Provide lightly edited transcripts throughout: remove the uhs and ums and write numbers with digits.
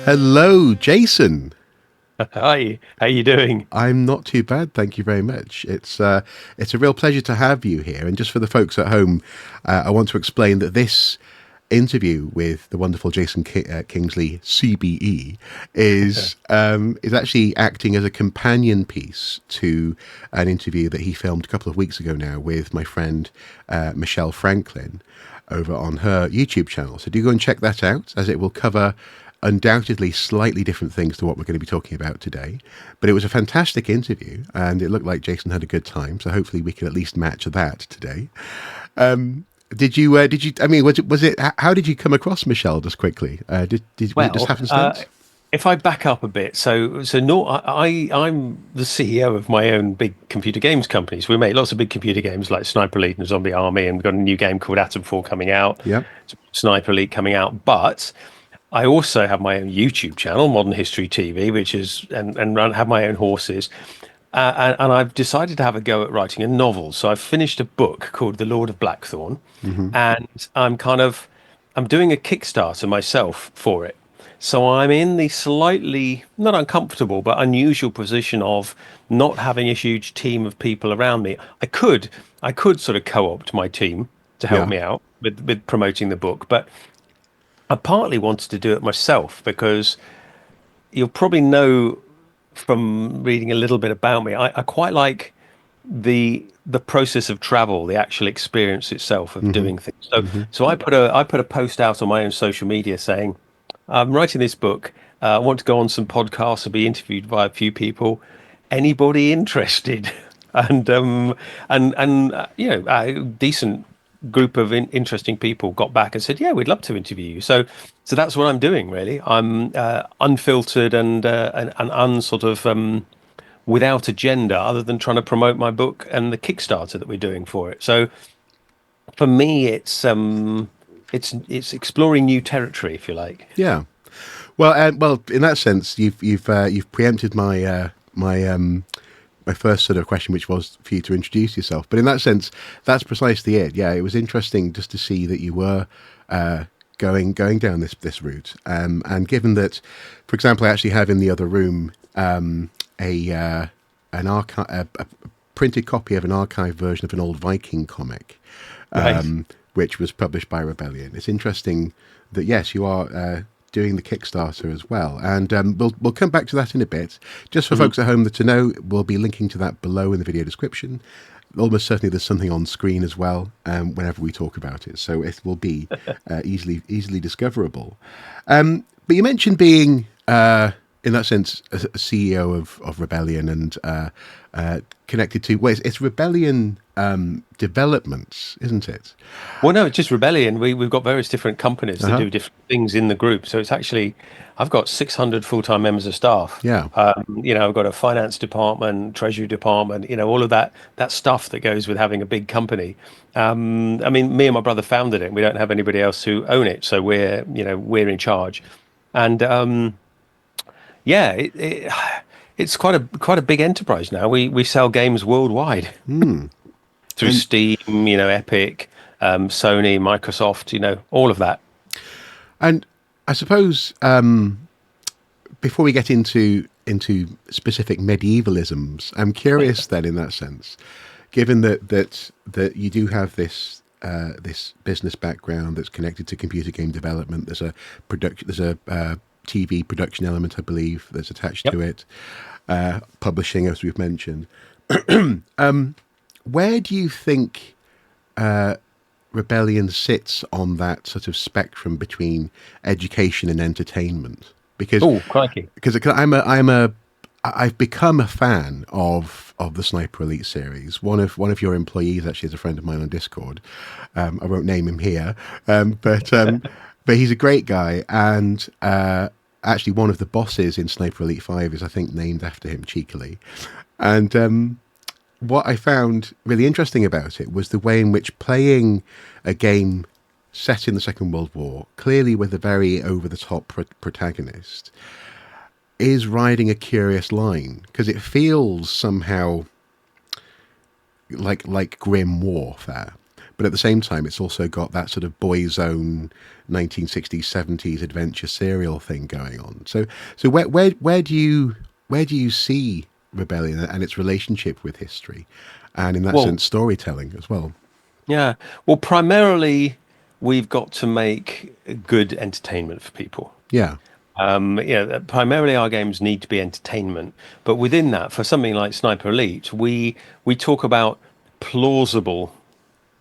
Hello, Jason. Hi, how you doing? I'm not too bad, thank you very much. It's a real pleasure to have you here. And just for the folks at home, I want to explain that this interview with the wonderful Kingsley CBE is actually acting as a companion piece to an interview that he filmed a couple of weeks ago now with my friend Michelle Franklin over on her YouTube channel. So do go and check that out, as it will cover undoubtedly slightly different things to what we're going to be talking about today. But it was a fantastic interview, and it looked like Jason had a good time. So hopefully we can at least match that today. Did you? Did you? I mean, was it? How did you come across Michelle? Just quickly, was it just Well, happenstance? if I back up a bit, so no, I'm the CEO of my own big computer games companies. We make lots of big computer games like Sniper Elite and Zombie Army, and we've got a new game called Atom 4 coming out, Yeah. Sniper Elite coming out. But I also have my own YouTube channel, Modern History TV, which is have my own horses. And I've decided to have a go at writing a novel. So I've finished a book called The Lord of Blackthorne, Hmm. and I'm doing a Kickstarter myself for it. So I'm in the slightly not uncomfortable but unusual position of not having a huge team of people around me. I could sort of co-opt my team to help Yeah. me out with promoting the book, but I partly wanted to do it myself because you'll probably know from reading a little bit about me, I quite like the process of travel, the actual experience itself of Hmm. doing things. So Hmm. so I put a post out on my own social media saying, I'm writing this book. I want to go on some podcasts and be interviewed by a few people. Anybody interested? And a decent group of interesting people got back and said, "Yeah, we'd love to interview you." So that's what I'm doing, really. I'm unfiltered and unsort of without agenda, other than trying to promote my book and the Kickstarter that we're doing for it. So for me, it's exploring new territory, if you like. Yeah. Well, in that sense, you've preempted my first sort of question, which was for you to introduce yourself. But in that sense, that's precisely it. Yeah, it was interesting just to see that you were uh, going down this route. And given that, for example, I actually have in the other room a an archive, a printed copy of an archived version of an old Viking comic, Right. which was published by Rebellion. It's interesting that yes, you are doing the Kickstarter as well, and we'll come back to that in a bit. Just for Mhm. folks at home that to know, we'll be linking to that below in the video description. Almost certainly, there's something on screen as well whenever we talk about it, so it will be easily discoverable. But you mentioned being, in that sense, a CEO of Rebellion and connected to. Well, it's Rebellion developments, isn't it? Well, no, it's just Rebellion. We've got various different companies Uh that huh. do different things in the group. So it's actually, I've got 600 full-time members of staff. Yeah. I've got a finance department, treasury department, all of that stuff that goes with having a big company. I mean, me and my brother founded it. We don't have anybody else who own it, so we're in charge. And yeah, it's quite a big enterprise now. We sell games worldwide Hmm. through And Steam, Epic, Sony, Microsoft, all of that. and I suppose before we get into specific medievalisms, I'm curious then in that sense, given that you do have this business background that's connected to computer game development. There's a TV production element, I believe, that's attached Yep. to it. Publishing, as we've mentioned. Where do you think Rebellion sits on that sort of spectrum between education and entertainment? Because Oh, crikey. because I've become a fan of the Sniper Elite series. One of your employees actually is a friend of mine on Discord. I won't name him here, but he's a great guy, and actually one of the bosses in Sniper Elite 5 is, I think, named after him cheekily. And what I found really interesting about it was the way in which playing a game set in the Second World War, clearly with a very over the top protagonist, is riding a curious line because it feels somehow like grim warfare, but at the same time, it's also got that sort of boys' own 1960s, 70s adventure serial thing going on. So where do you see Rebellion and its relationship with history, and in that Well, sense, storytelling as well? yeah. Well, primarily, we've got to make good entertainment for people. Yeah. Primarily our games need to be entertainment, but within that, for something like Sniper Elite, we talk about plausible,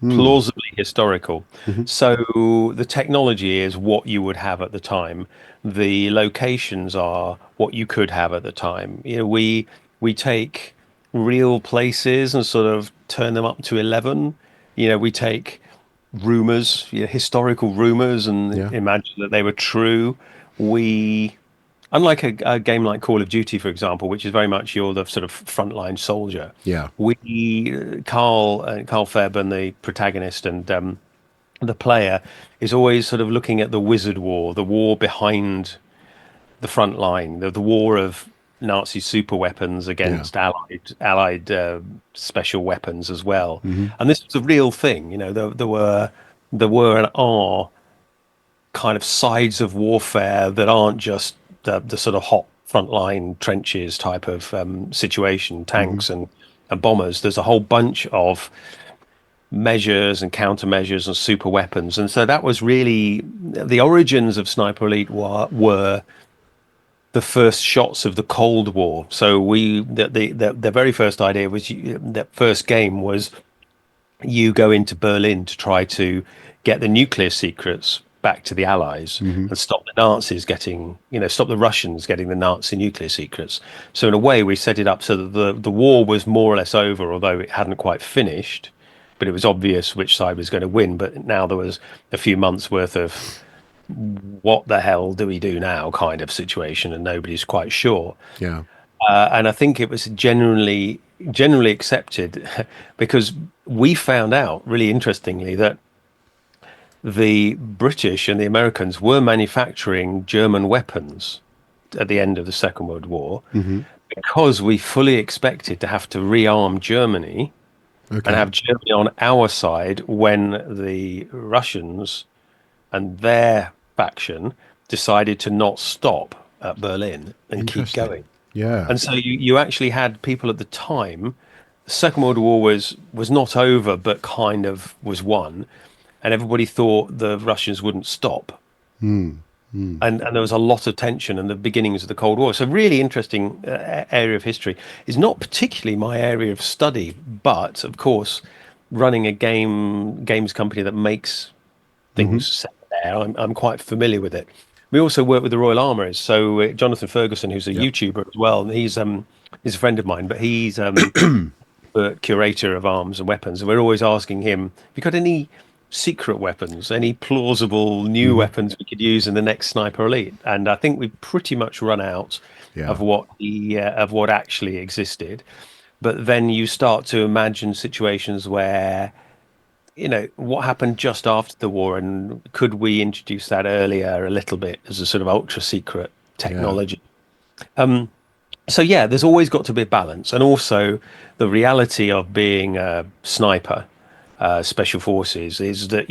Mm. plausibly historical. Hmm. So the technology is what you would have at the time. The locations are what you could have at the time. We take real places and sort of turn them up to 11. We take rumors, historical rumors, and Yeah. imagine that they were true. We, unlike a game like Call of Duty, for example, which is very much you're the sort of frontline soldier. Yeah. Carl Fairbairn, the protagonist and the player, is always sort of looking at the wizard war, the war behind the front line, the war of Nazi super weapons Yeah. against allied special weapons as well. Hmm. And this was a real thing. There were and are kind of sides of warfare that aren't just the sort of hot frontline trenches type of situation, Hmm. tanks and bombers. There's a whole bunch of measures and countermeasures and super weapons. And so that was really the origins of Sniper Elite were the first shots of the Cold War. So the very first idea was that first game was you go into Berlin to try to get the nuclear secrets back to the Allies Hmm. and stop the Nazis getting, stop the Russians getting the Nazi nuclear secrets. So in a way, we set it up so that the war was more or less over, although it hadn't quite finished. But it was obvious which side was going to win. But now there was a few months worth of what the hell do we do now kind of situation, and nobody's quite sure. Yeah. And I think it was generally accepted because we found out really interestingly that the British and the Americans were manufacturing German weapons at the end of the Second World War Hmm. because we fully expected to have to rearm Germany and Okay. have Germany on our side when the Russians and their faction decided to not stop at Berlin and keep Interesting. going. Yeah. And so you actually had people at the time. The Second World War was not over, but kind of was won, and everybody thought the Russians wouldn't stop. Mm. Mm. And there was a lot of tension and the beginnings of the Cold War. So really interesting area of history. Is not particularly my area of study, but of course, running a games company that makes Hmm. things set there, I'm quite familiar with it. We also work with the Royal Armouries. So Jonathan Ferguson, who's a Yep. YouTuber as well, and he's a friend of mine, but he's the curator of arms and weapons. And we're always asking him, "Have you got any secret weapons, any plausible new Hmm. weapons we could use in the next Sniper Elite?" And I think we've pretty much run out Yeah. of what actually existed. But then you start to imagine situations where what happened just after the war, and could we introduce that earlier a little bit as a sort of ultra secret Yeah. technology? So yeah, there's always got to be a balance, and also the reality of being a sniper, special forces, is that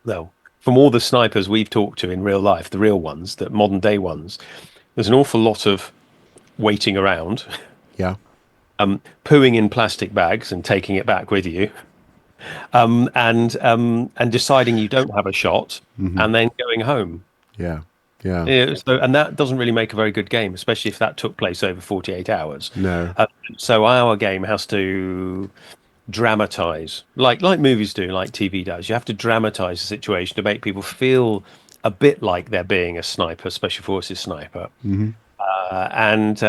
well, from all the snipers we've talked to in real life, the real ones, the modern day ones, there's an awful lot of waiting around, Yeah. pooing in plastic bags and taking it back with you, and deciding you don't have a shot, Hmm. and then going home. Yeah. Yeah. Yeah, and that doesn't really make a very good game, especially if that took place over 48 hours. No. So our game has to dramatize, like movies do, like TV does. You have to dramatize the situation to make people feel a bit like they're being a sniper, special forces sniper. Hmm. And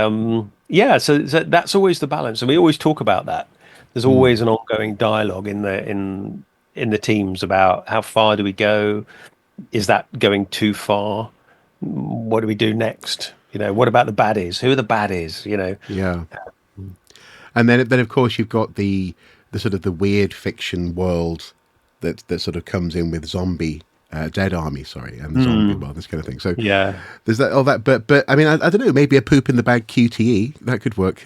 yeah, so that's always the balance, and we always talk about that. There's Mm. always an ongoing dialogue in the teams about how far do we go? Is that going too far? What do we do next? What about the baddies? Who are the baddies? Yeah. And then of course you've got the sort of the weird fiction world that sort of comes in with zombie Dead Army, sorry, and the zombie world, this kind of thing. So Yeah. there's that all that, but I mean, I don't know, maybe a poop in the bag QTE that could work.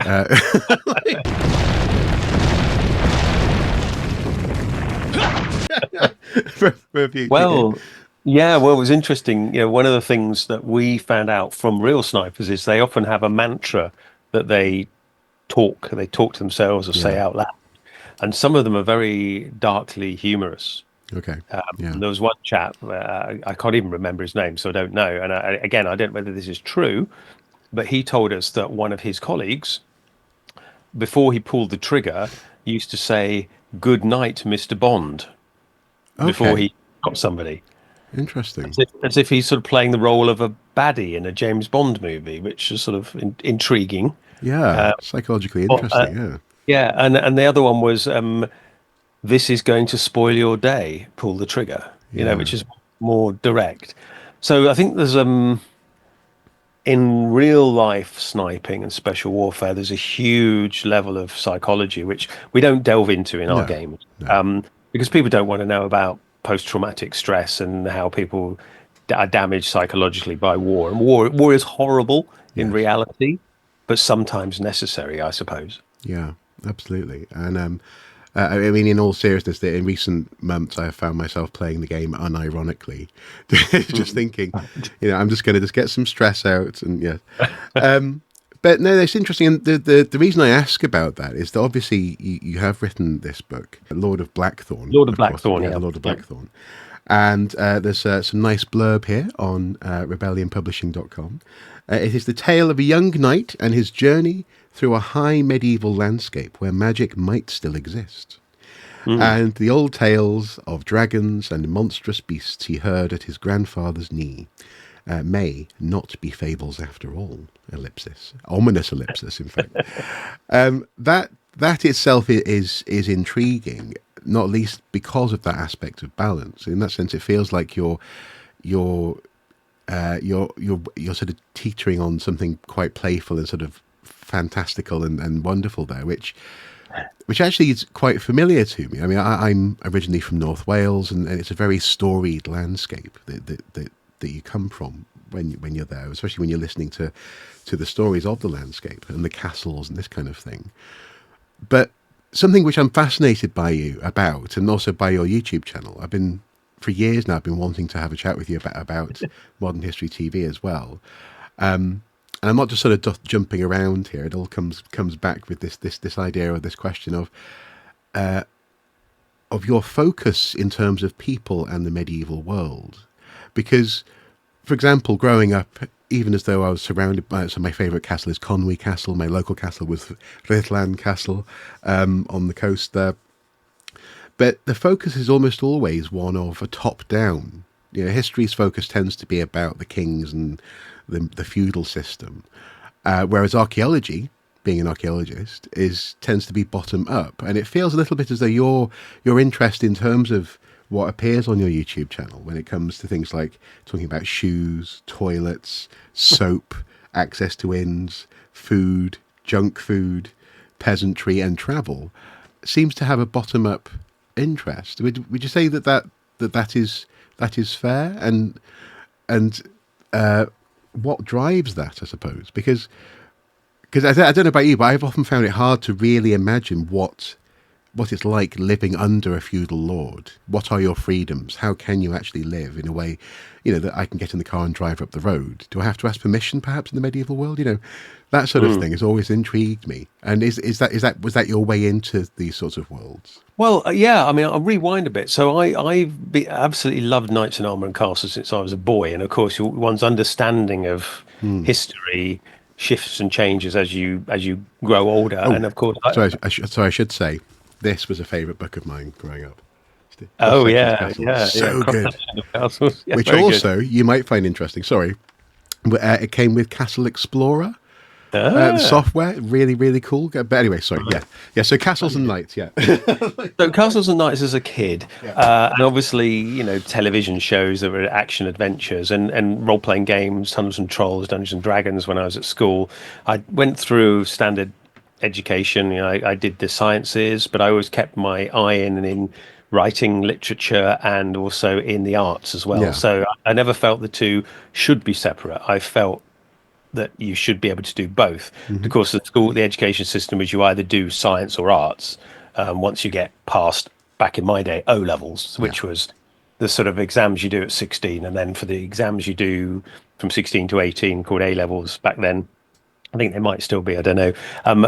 for a future Well, yeah, well, it was interesting. One of the things that we found out from real snipers is they often have a mantra that they talk to themselves or game. say Yeah. out loud, and some of them are very darkly humorous. Okay. Yeah. There was one chap, I can't even remember his name, so I don't know. And again, I don't know whether this is true, but he told us that one of his colleagues, before he pulled the trigger, used to say, "Good night, Mr. Bond," before Okay. he got somebody. Interesting. As if he's sort of playing the role of a baddie in a James Bond movie, which is sort of intriguing. Yeah. Uh, Psychologically well, interesting. Yeah. yeah, and the other one was, "This is going to spoil your day. Pull the trigger." Yeah. Which is more direct. So I think there's in real life sniping and special warfare, there's a huge level of psychology which we don't delve into in our No. games, No. because people don't want to know about post-traumatic stress and how people are damaged psychologically by war. And war is horrible in Yes. reality, but sometimes necessary, I suppose. Yeah. Absolutely. And I mean, in all seriousness, that in recent months I have found myself playing the game unironically, just Mm. thinking, I'm just going to just get some stress out, and yeah. But no, that's interesting. And the reason I ask about that is that obviously you have written this book, Lord of Blackthorne, Lord of of course. Blackthorne, Yeah, the yeah. Lord of Yeah. Blackthorne. And there's some nice blurb here on rebellionpublishing.com. It is the tale of a young knight and his journey through a high medieval landscape where magic might still exist, Mm. and the old tales of dragons and monstrous beasts he heard at his grandfather's knee may not be fables after all. Ellipsis, ominous ellipsis. In fact, that itself is intriguing, not least because of that aspect of balance. In that sense, it feels like you're you're sort of teetering on something quite playful and sort of fantastical and wonderful there, which actually is quite familiar to me. I mean, I'm originally from North Wales, and it's a very storied landscape that you come from when you're there, especially when you're listening to the stories of the landscape and the castles and this kind of thing. But something which I'm fascinated by you about, and also by your YouTube channel, for years now, I've been wanting to have a chat with you about modern history TV as well. And I'm not just sort of jumping around here. It all comes back with this idea, or this question of your focus in terms of people and the medieval world. Because, for example, growing up, even as though I was surrounded by, so my favourite castle is Conwy Castle. My local castle was Rhuthlan Castle, on the coast there. But the focus is almost always one of a top-down. History's focus tends to be about the kings and the feudal system, whereas archaeology, being an archaeologist, tends to be bottom up, and it feels a little bit as though your interest in terms of what appears on your YouTube channel when it comes to things like talking about shoes, toilets, soap, access to inns, food, junk food, peasantry, and travel, seems to have a bottom up interest. Would you say that is fair? And what drives that, I suppose? Because I don't know about you, but I've often found it hard to really imagine what it's like living under a feudal lord. What are your freedoms? How can you actually live in a way, that I can get in the car and drive up the road? Do I have to ask permission, perhaps, in the medieval world? That sort of Mm. thing has always intrigued me. And was that your way into these sorts of worlds? Well, yeah, I mean, I'll rewind a bit. So absolutely loved Knights in Armor and Castles since I was a boy, and of course, one's understanding of Hmm. history shifts and changes as you grow older. Oh, And of course, sorry, I should say this was a favourite book of mine growing up. Cross oh sections yeah, castle, yeah, yeah, so cross good. section of castles, yeah, Which very good. also you might find interesting. Sorry, but, it came with Castle Explorer. The Ah, software, really, really cool. But anyway, sorry, right. yeah. So castles and knights, yeah. So Castles and Knights as a kid, Yeah. and obviously, television shows that were action adventures and role-playing games, Tunnels and Trolls, Dungeons and Dragons when I was at school. I went through standard education. I did the sciences, but I always kept my eye in writing, literature, and also in the arts as well. Yeah. So I never felt the two should be separate. I felt that you should be able to do both. Hmm. Of course, the education system is you either do science or arts. Once you get past, back in my day, O levels, Yeah. which was the sort of exams you do at 16, and then for the exams you do from 16 to 18, called A levels back then. I think they might still be. I don't know.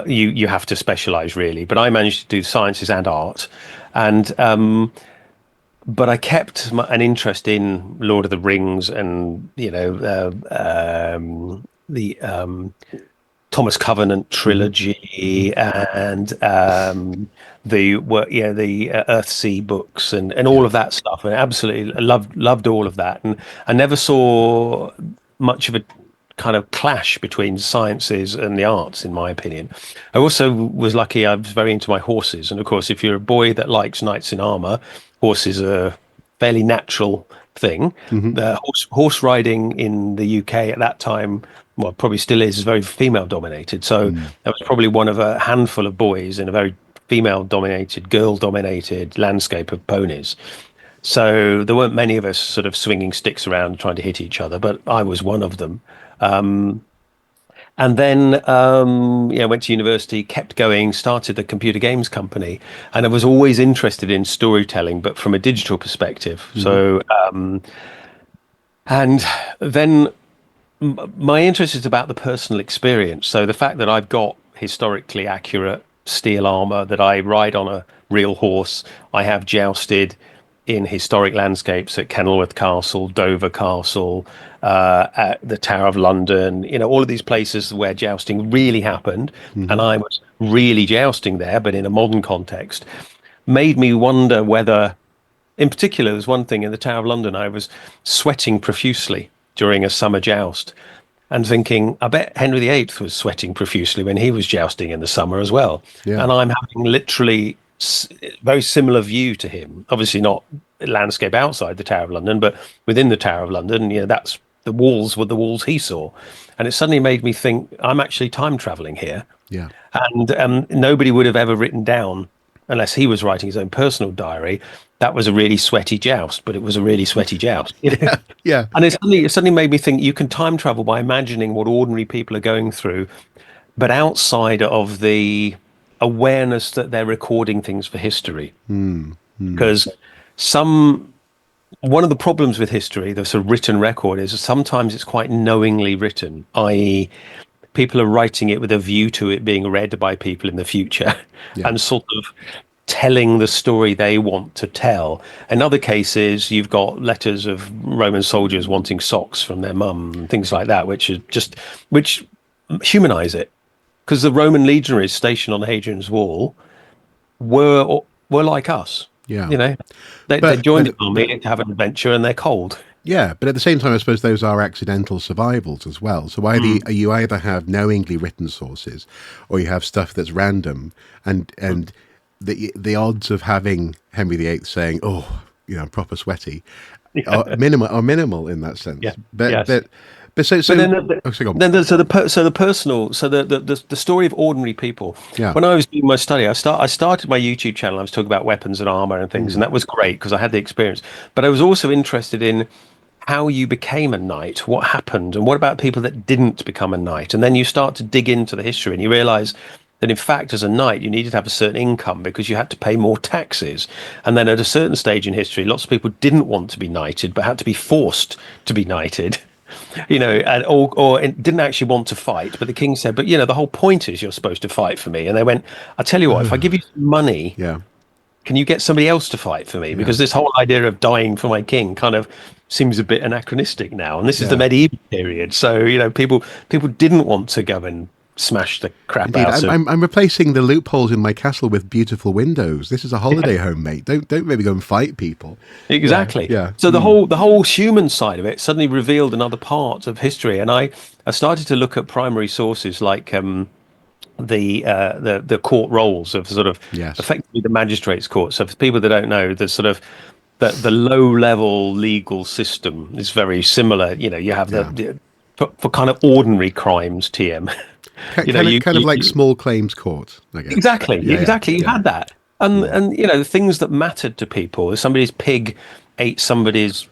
You have to specialise really, but I managed to do sciences and art, and but I kept an interest in Lord of the Rings and the Thomas Covenant Hmm. trilogy and the Earthsea books and Yeah. all of that stuff. And absolutely loved all of that. And I never saw much of a kind of clash between sciences and the arts, in my opinion. I also was lucky. I was very into my horses, and of course, if you're a boy that likes knights in armor, horses are a fairly natural thing. Hmm. The horse riding in the UK at that time, well, probably still is very female dominated. So Mm. I was probably one of a handful of boys in a very female dominated, girl dominated landscape of ponies. So there weren't many of us sort of swinging sticks around trying to hit each other, but I was one of them. And then, went to university, kept going, started a computer games company, and I was always interested in storytelling, but from a digital perspective. Hmm. And then my interest is about the personal experience. So the fact that I've got historically accurate steel armor, that I ride on a real horse, I have jousted in historic landscapes at Kenilworth Castle, Dover Castle, at the Tower of London, all of these places where jousting really happened. Hmm. And I was really jousting there, but in a modern context, made me wonder whether, in particular, there's one thing in the Tower of London, I was sweating profusely during a summer joust and thinking, I bet Henry VIII was sweating profusely when he was jousting in the summer as well. Yeah. And I'm having literally very similar view to him. Obviously, not landscape outside the Tower of London, but within the Tower of London, that's the walls were the walls he saw. And it suddenly made me think, I'm actually time traveling here. Yeah. And nobody would have ever written down, unless he was writing his own personal diary, that was a really sweaty joust, but it was a really sweaty joust. Yeah. And it suddenly made me think you can time travel by imagining what ordinary people are going through, but outside of the awareness that they're recording things for history. Mm. Mm. Because some one of the problems with history, the sort of written record, is sometimes it's quite knowingly written, i.e., people are writing it with a view to it being read by people in the future Yeah. and sort of telling the story they want to tell. In other cases, you've got letters of Roman soldiers wanting socks from their mum and things like that, which humanize it. Because the Roman legionaries stationed on Hadrian's Wall were like us. Yeah. You know, they But joined but the army to have an adventure, and they're cold. yeah, but at the same time, I suppose those are accidental survivals as well. So you either have knowingly written sources, or you have stuff that's random, and the odds of having Henry VIII saying, "Oh, proper sweaty," are minimal in that sense. Yeah. But Yes. but but so But so. Oh, so go on. the story of ordinary people. Yeah. When I was doing my study, I started my YouTube channel. I was talking about weapons and armor and things, Mm. and that was great because I had the experience. But I was also interested in how you became a knight, what happened, and what about people that didn't become a knight? And then you start to dig into the history, and you realize that in fact, as a knight, you needed to have a certain income because you had to pay more taxes. And then at a certain stage in history, lots of people didn't want to be knighted, but had to be forced to be knighted. And or didn't actually want to fight, but the king said, "But the whole point is you're supposed to fight for me." And they went, "I tell you what, if I give you some money, Yeah. can you get somebody else to fight for me? Yeah. Because this whole idea of dying for my king kind of seems a bit anachronistic now, and this is the Yeah. medieval period. So people didn't want to go and smash the crap Indeed, out I'm, of." I'm I'm replacing the loopholes in my castle with beautiful windows. This is a holiday home, mate. Don't maybe go and fight people. Yeah, Exactly. yeah. So the Mm. whole human side of it suddenly revealed another part of history, and I started to look at primary sources like the court rolls of sort of Yes. effectively the magistrates' court. So for people that don't know, the sort of the low level legal system is very similar. You have Yeah. for kind of ordinary crimes, TM. you know, you, Kind of you, like you small claims court, I guess. Exactly, Yeah, yeah, exactly. You yeah. had that, and Mm. the things that mattered to people. If somebody's pig ate somebody's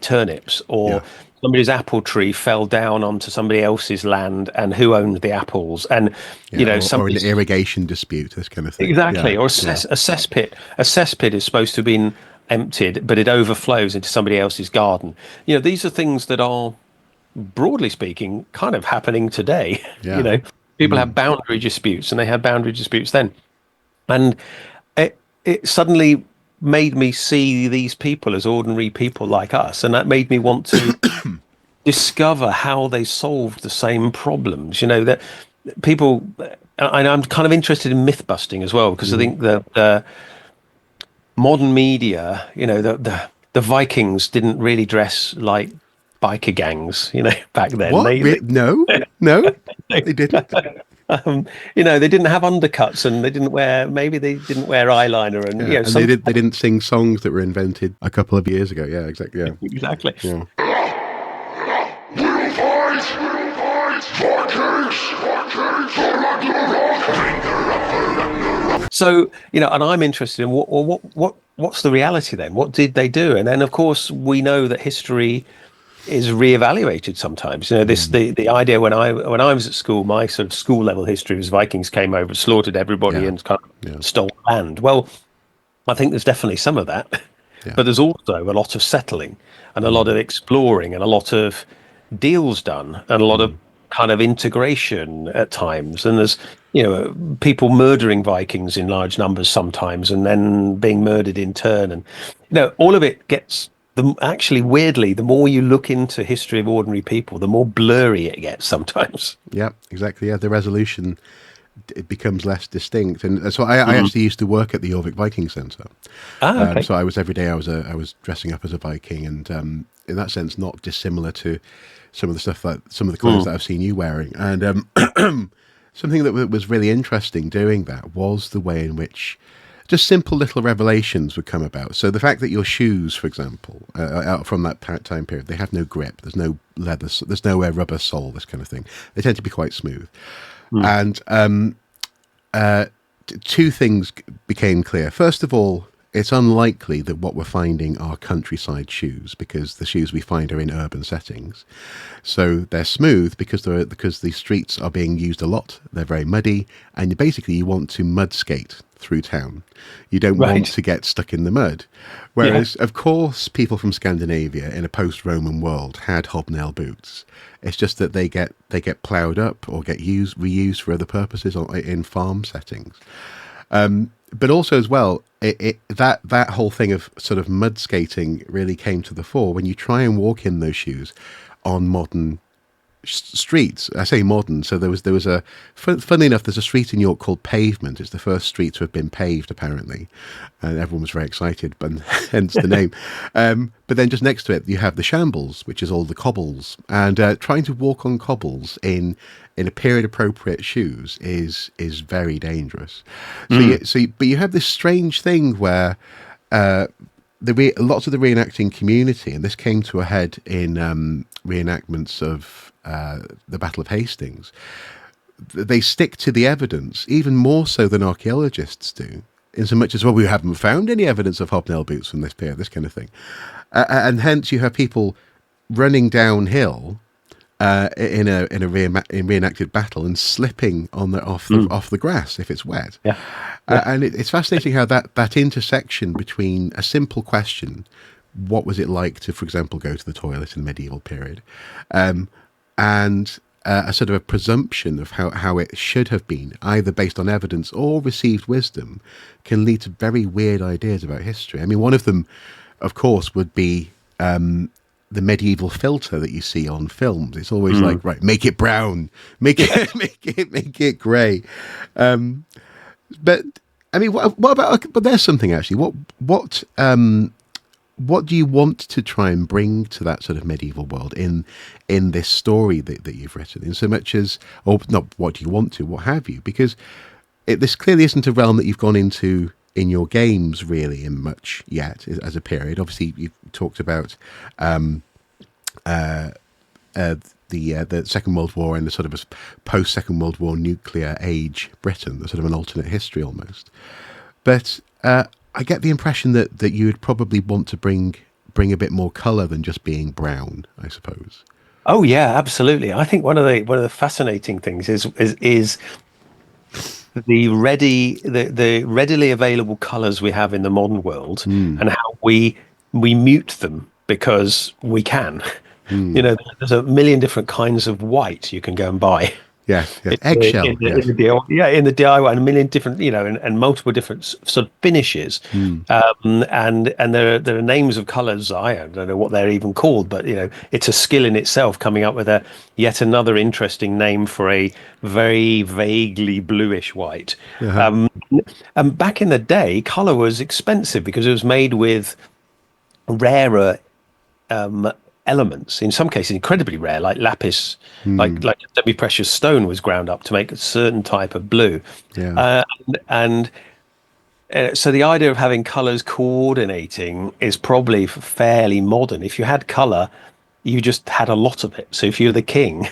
turnips, or Yeah, somebody's apple tree fell down onto somebody else's land, and who owned the apples, and yeah. Or an somebody's irrigation dispute, this kind of thing. exactly, Yeah, or yeah. a cesspit. A cesspit is supposed to have been emptied, but it overflows into somebody else's garden. These are things that are, broadly speaking, kind of happening today. you Yeah. know, People have Mm. boundary disputes, and they had boundary disputes then. And it suddenly made me see these people as ordinary people like us, and that made me want to discover how they solved the same problems. That people, and I'm kind of interested in myth busting as well, because I Mm. think that modern media, the Vikings didn't really dress like biker gangs, back then. What? No, no, They they didn't. they didn't have undercuts, and maybe they didn't wear eyeliner, and Yeah, and some they didn't sing songs that were invented a couple of years ago. Yeah, exactly. Yeah, exactly. yeah. So, and I'm interested in what's the reality then? What did they do? And then, of course, we know that history is reevaluated sometimes. Mm. The idea when I was at school, my sort of school level history was Vikings came over, slaughtered everybody, Yeah, and kind yeah, of stole land. Well, I think there's definitely some of that, yeah. but there's also a lot of settling and a lot Mm. of exploring and a lot of deals done and a lot of Mm. kind of integration at times. And there's, people murdering Vikings in large numbers sometimes and then being murdered in turn. And, all of it gets actually weirdly, the more you look into history of ordinary people, the more blurry it gets sometimes. Yeah, exactly. Yeah, the resolution it becomes less distinct, and so I Mhm. actually used to work at the Jorvik Viking Centre. Ah, okay. So I was every day I was dressing up as a Viking, and in that sense, not dissimilar to some of the clothes Mm. that I've seen you wearing. And something that was really interesting doing that was the way in which just simple little revelations would come about. So the fact that your shoes, for example, out from that time period, they have no grip. There's no leather. There's no rubber sole. This kind of thing. They tend to be quite smooth. Mm. And two things became clear. First of all, it's unlikely that what we're finding are countryside shoes, because the shoes we find are in urban settings. So they're smooth because the streets are being used a lot. They're very muddy, and basically you want to mud skate through town. You don't want Right. to get stuck in the mud. Yeah. Whereas, of course, people from Scandinavia in a post-Roman world had hobnail boots. It's just that they get ploughed up or get reused for other purposes in farm settings. But also as well, that whole thing of sort of mud skating really came to the fore when you try and walk in those shoes on modern streets. I say modern, so there was a funnily enough, there's a street in York called Pavement. It's the first street to have been paved, apparently, and everyone was very excited, but hence the name. But then just next to it, you have the Shambles, which is all the cobbles, and trying to walk on cobbles in a period appropriate shoes is very dangerous. Mm. But you have this strange thing where lots of the reenacting community, and this came to a head in reenactments of the Battle of Hastings, they stick to the evidence even more so than archaeologists do, in so much as, well, we haven't found any evidence of hobnail boots from this period, this kind of thing. And hence you have people running downhill in reenacted battle and slipping Mm. off the grass if it's wet. Yeah. Yeah. And it's fascinating how that intersection between a simple question, what was it like to, for example, go to the toilet in the medieval period, and a sort of a presumption of how it should have been, either based on evidence or received wisdom, can lead to very weird ideas about history. I mean, one of them, of course, would be the medieval filter that you see on films. It's always Mm. like, right, make it brown, make it make it grey. But I mean, what about? But there's something actually. What do you want to try and bring to that sort of medieval world in this story that you've written? In so much as, or not, what do you want to? What have you? Because this clearly isn't a realm that you've gone into in your games really in much yet as a period. Obviously, you've talked about the Second World War and the sort of post Second World War nuclear age Britain, the sort of an alternate history almost. But I get the impression that you would probably want to bring a bit more colour than just being brown, I suppose. Oh yeah, absolutely. I think one of the fascinating things is the readily available colors we have in the modern world, and how we mute them because we can. There's a million different kinds of white you can go and buy. Yes, yes. Eggshell, yes. In the DIY, and a million different, and multiple different sort of finishes, and there are names of colours. I don't know what they're even called, but it's a skill in itself coming up with a yet another interesting name for a very vaguely bluish white. Uh-huh. And back in the day, colour was expensive because it was made with rarer um, elements, in some cases incredibly rare, like lapis, like semi-precious stone was ground up to make a certain type of blue. Yeah. And so the idea of having colors coordinating is probably fairly modern. If you had color, you just had a lot of it. So if you're the king,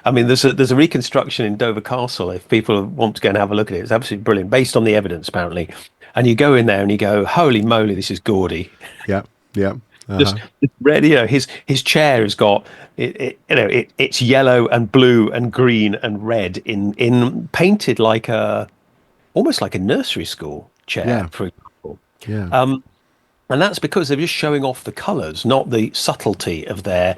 I mean, there's a reconstruction in Dover Castle. If people want to go and have a look at it, it's absolutely brilliant, based on the evidence apparently. And you go in there and you go, holy moly, this is gaudy. Yeah. Yeah. Just Uh-huh. red, his chair has got it's yellow and blue and green and red in painted like a almost like a nursery school chair, Yeah. for example. Yeah. And that's because they're just showing off the colors, not the subtlety of their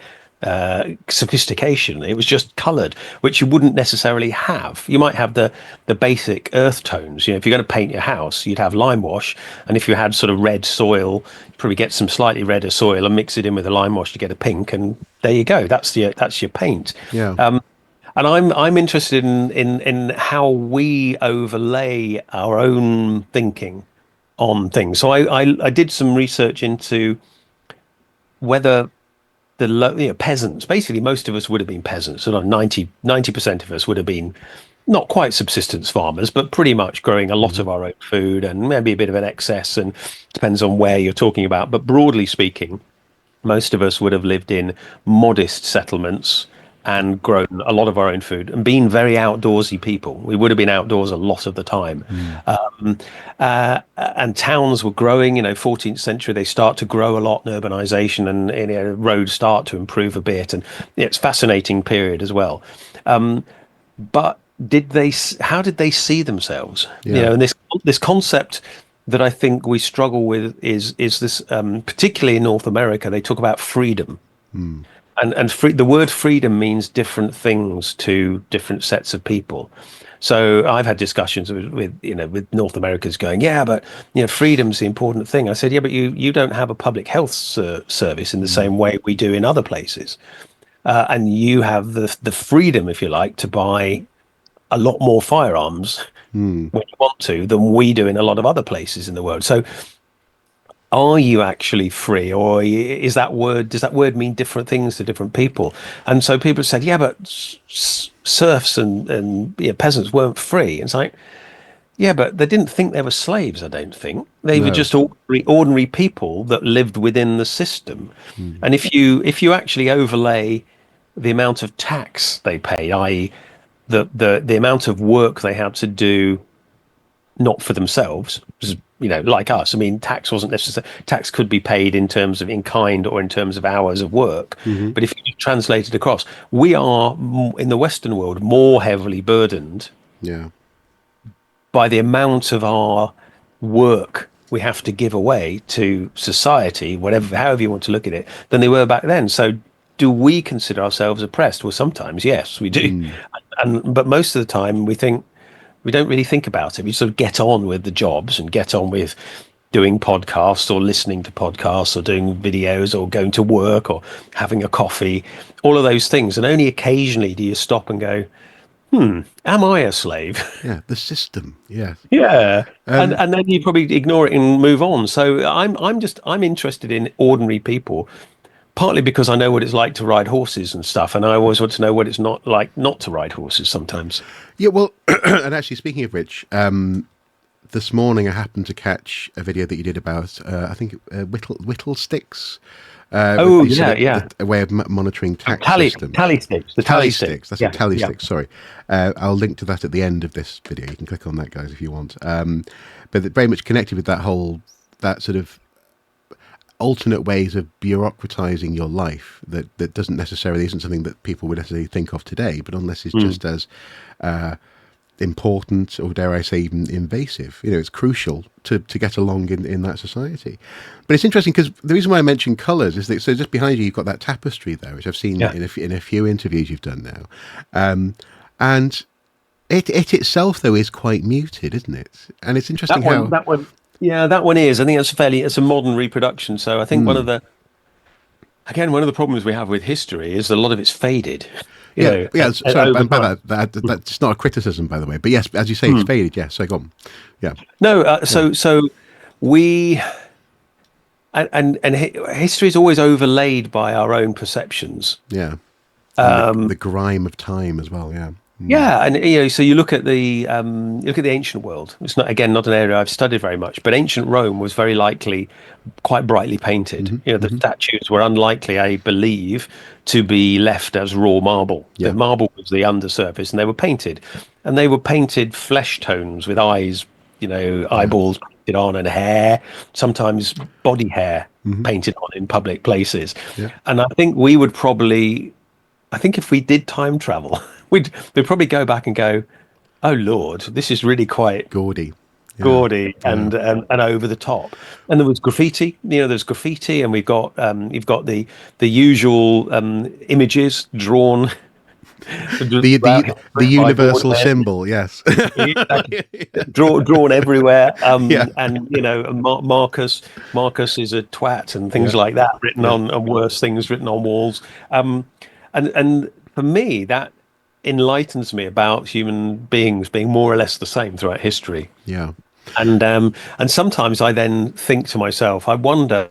sophistication. It was just colored, which you wouldn't necessarily have. You might have the basic earth tones. If you're going to paint your house, you'd have lime wash, and if you had sort of red soil, you'd probably get some slightly redder soil and mix it in with the lime wash to get a pink, and there you go. That's your paint. Yeah. And I'm interested in how we overlay our own thinking on things. So I did some research into whether peasants, basically most of us would have been peasants. So like 90% of us would have been not quite subsistence farmers, but pretty much growing a lot Mhm. of our own food and maybe a bit of an excess, and depends on where you're talking about. But broadly speaking, most of us would have lived in modest settlements and grown a lot of our own food and been very outdoorsy people. We would have been outdoors a lot of the time. Mm. And towns were growing, 14th century, they start to grow a lot in urbanization, and roads start to improve a bit. And it's a fascinating period as well. But how did they see themselves? Yeah. And this concept that I think we struggle with is this, particularly in North America, they talk about freedom. Mm. And the word freedom means different things to different sets of people. So I've had discussions with North Americans going, yeah, but freedom's the important thing. I said, yeah, but you don't have a public health service in the Mm. same way we do in other places, and you have the freedom, if you like, to buy a lot more firearms Mm. when you want to than we do in a lot of other places in the world. So are you actually free, or does that word mean different things to different people? And so people said, yeah, but serfs and peasants weren't free. And it's like, yeah, but they didn't think they were slaves. I don't think they were No. just ordinary people that lived within the system. Mm. And if you actually overlay the amount of tax they paid, i.e., the amount of work they had to do, not for themselves, because, like us. I mean, tax wasn't necessary. Tax could be paid in terms of in kind or in terms of hours of work. Hmm. But if you translate it across, we are in the Western world more heavily burdened Yeah. by the amount of our work we have to give away to society, however you want to look at it, than they were back then. So do we consider ourselves oppressed? Well, sometimes, yes, we do. Mm. But most of the time we don't really think about it. We sort of get on with the jobs and get on with doing podcasts or listening to podcasts or doing videos or going to work or having a coffee, all of those things. And only occasionally do you stop and go, am I a slave? Yeah. The system. Yes. Yeah. And Um, and then you probably ignore it and move on. So I'm interested in ordinary people, partly because I know what it's like to ride horses and stuff, and I always want to know what it's not like not to ride horses sometimes. yeah. Well, and actually, speaking of which, this morning I happened to catch a video that you did about, I think, whittle sticks. With Oh the sort yeah, of yeah. a way of monitoring tax Tally systems. tally sticks, the Tally tally stick. sticks. That's it. Yeah, Tally yeah. sticks. Sorry. I'll link to that at the end of this video. You can click on that, guys, if you want. But very much connected with that sort of alternate ways of bureaucratizing your life that isn't something that people would necessarily think of today. But unless it's just as important, or dare I say even invasive. It's crucial to get along in that society. But it's interesting because the reason why I mentioned colours is that, so just behind you, you've got that tapestry there, which I've seen Yeah. in a few interviews you've done now. And it itself, though, is quite muted, isn't it? And it's interesting how, That one, yeah, that one is. I think it's a modern reproduction. So I think one of the problems we have with history is a lot of it's faded, yeah, yeah. Sorry, over and by time. that's not a criticism, by the way. But yes, as you say, it's faded. Yes, so go on. Yeah, No, yeah, so we history is always overlaid by our own perceptions. yeah. And the grime of time as well. Yeah. Yeah, and so you look at the ancient world. It's not an area I've studied very much, but ancient Rome was very likely quite brightly painted. Hmm. The Hmm. statues were unlikely, I believe, to be left as raw marble. The Yeah. marble was the undersurface, and they were painted flesh tones with eyes, Yeah. eyeballs painted on, and hair, sometimes body hair Hmm. painted on in public places. Yeah. And I think if we did time travel, we'd probably go back and go, "Oh Lord, this is really quite Gaudy. Yeah. gaudy Yeah. and over the top." And there was graffiti. There's graffiti, and you've got the usual images drawn throughout The history by universal Boardman. symbol. Yes. Exactly. Drawn everywhere, Yeah. and Marcus is a twat and things Yeah. like that written Yeah. on, and worse things written on walls. And for me, that enlightens me about human beings being more or less the same throughout history. Yeah. And sometimes I then think to myself, I wonder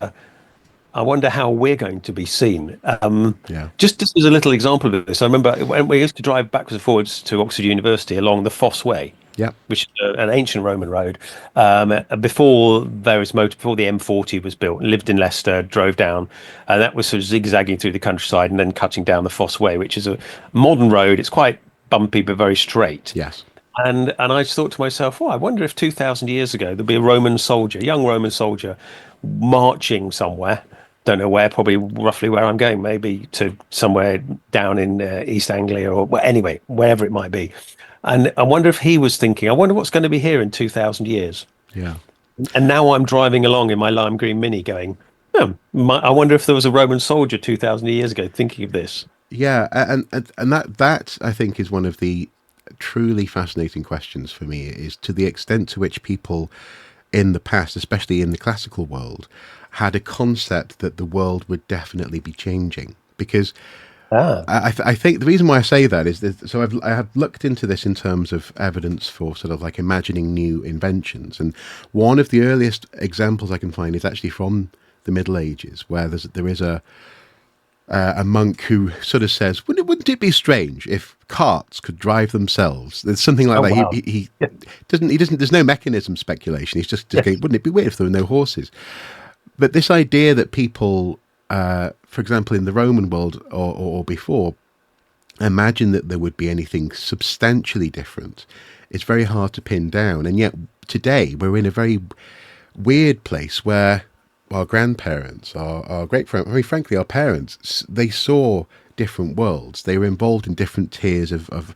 how we're going to be seen. Yeah. Just as a little example of this, I remember when we used to drive backwards and forwards to Oxford University along the Fosse Way, Yeah. which is an ancient Roman road. Before the M40 was built, lived in Leicester, drove down, and that was sort of zigzagging through the countryside and then cutting down the Fosse Way, which is a modern road. It's quite bumpy but very straight. Yes. And I just thought to myself, I wonder if 2,000 years ago there'd be a Roman soldier, young Roman soldier, marching somewhere. Don't know where, probably roughly where I'm going, maybe to somewhere down in East Anglia or well, anyway, wherever it might be. And I wonder if he was thinking, I wonder what's going to be here in 2,000 years. Yeah. And now I'm driving along in my lime green Mini going, I wonder if there was a Roman soldier 2,000 years ago thinking of this. Yeah. And that I think is one of the truly fascinating questions for me, is to the extent to which people in the past, especially in the classical world, had a concept that the world would definitely be changing. Because Ah, I think the reason why I say that is that, so I have looked into this in terms of evidence for sort of like imagining new inventions, and one of the earliest examples I can find is actually from the Middle Ages, where there is a monk who sort of says, wouldn't it be strange if carts could drive themselves? There's something like oh, that. wow. He doesn't. There's no mechanism speculation. He's just Yes. going, wouldn't it be weird if there were no horses? But this idea that people, for example, in the Roman world or before, imagine that there would be anything substantially different, it's very hard to pin down. And yet today we're in a very weird place where our grandparents, our great, I mean, frankly, our parents, they saw different worlds. They were involved in different tiers of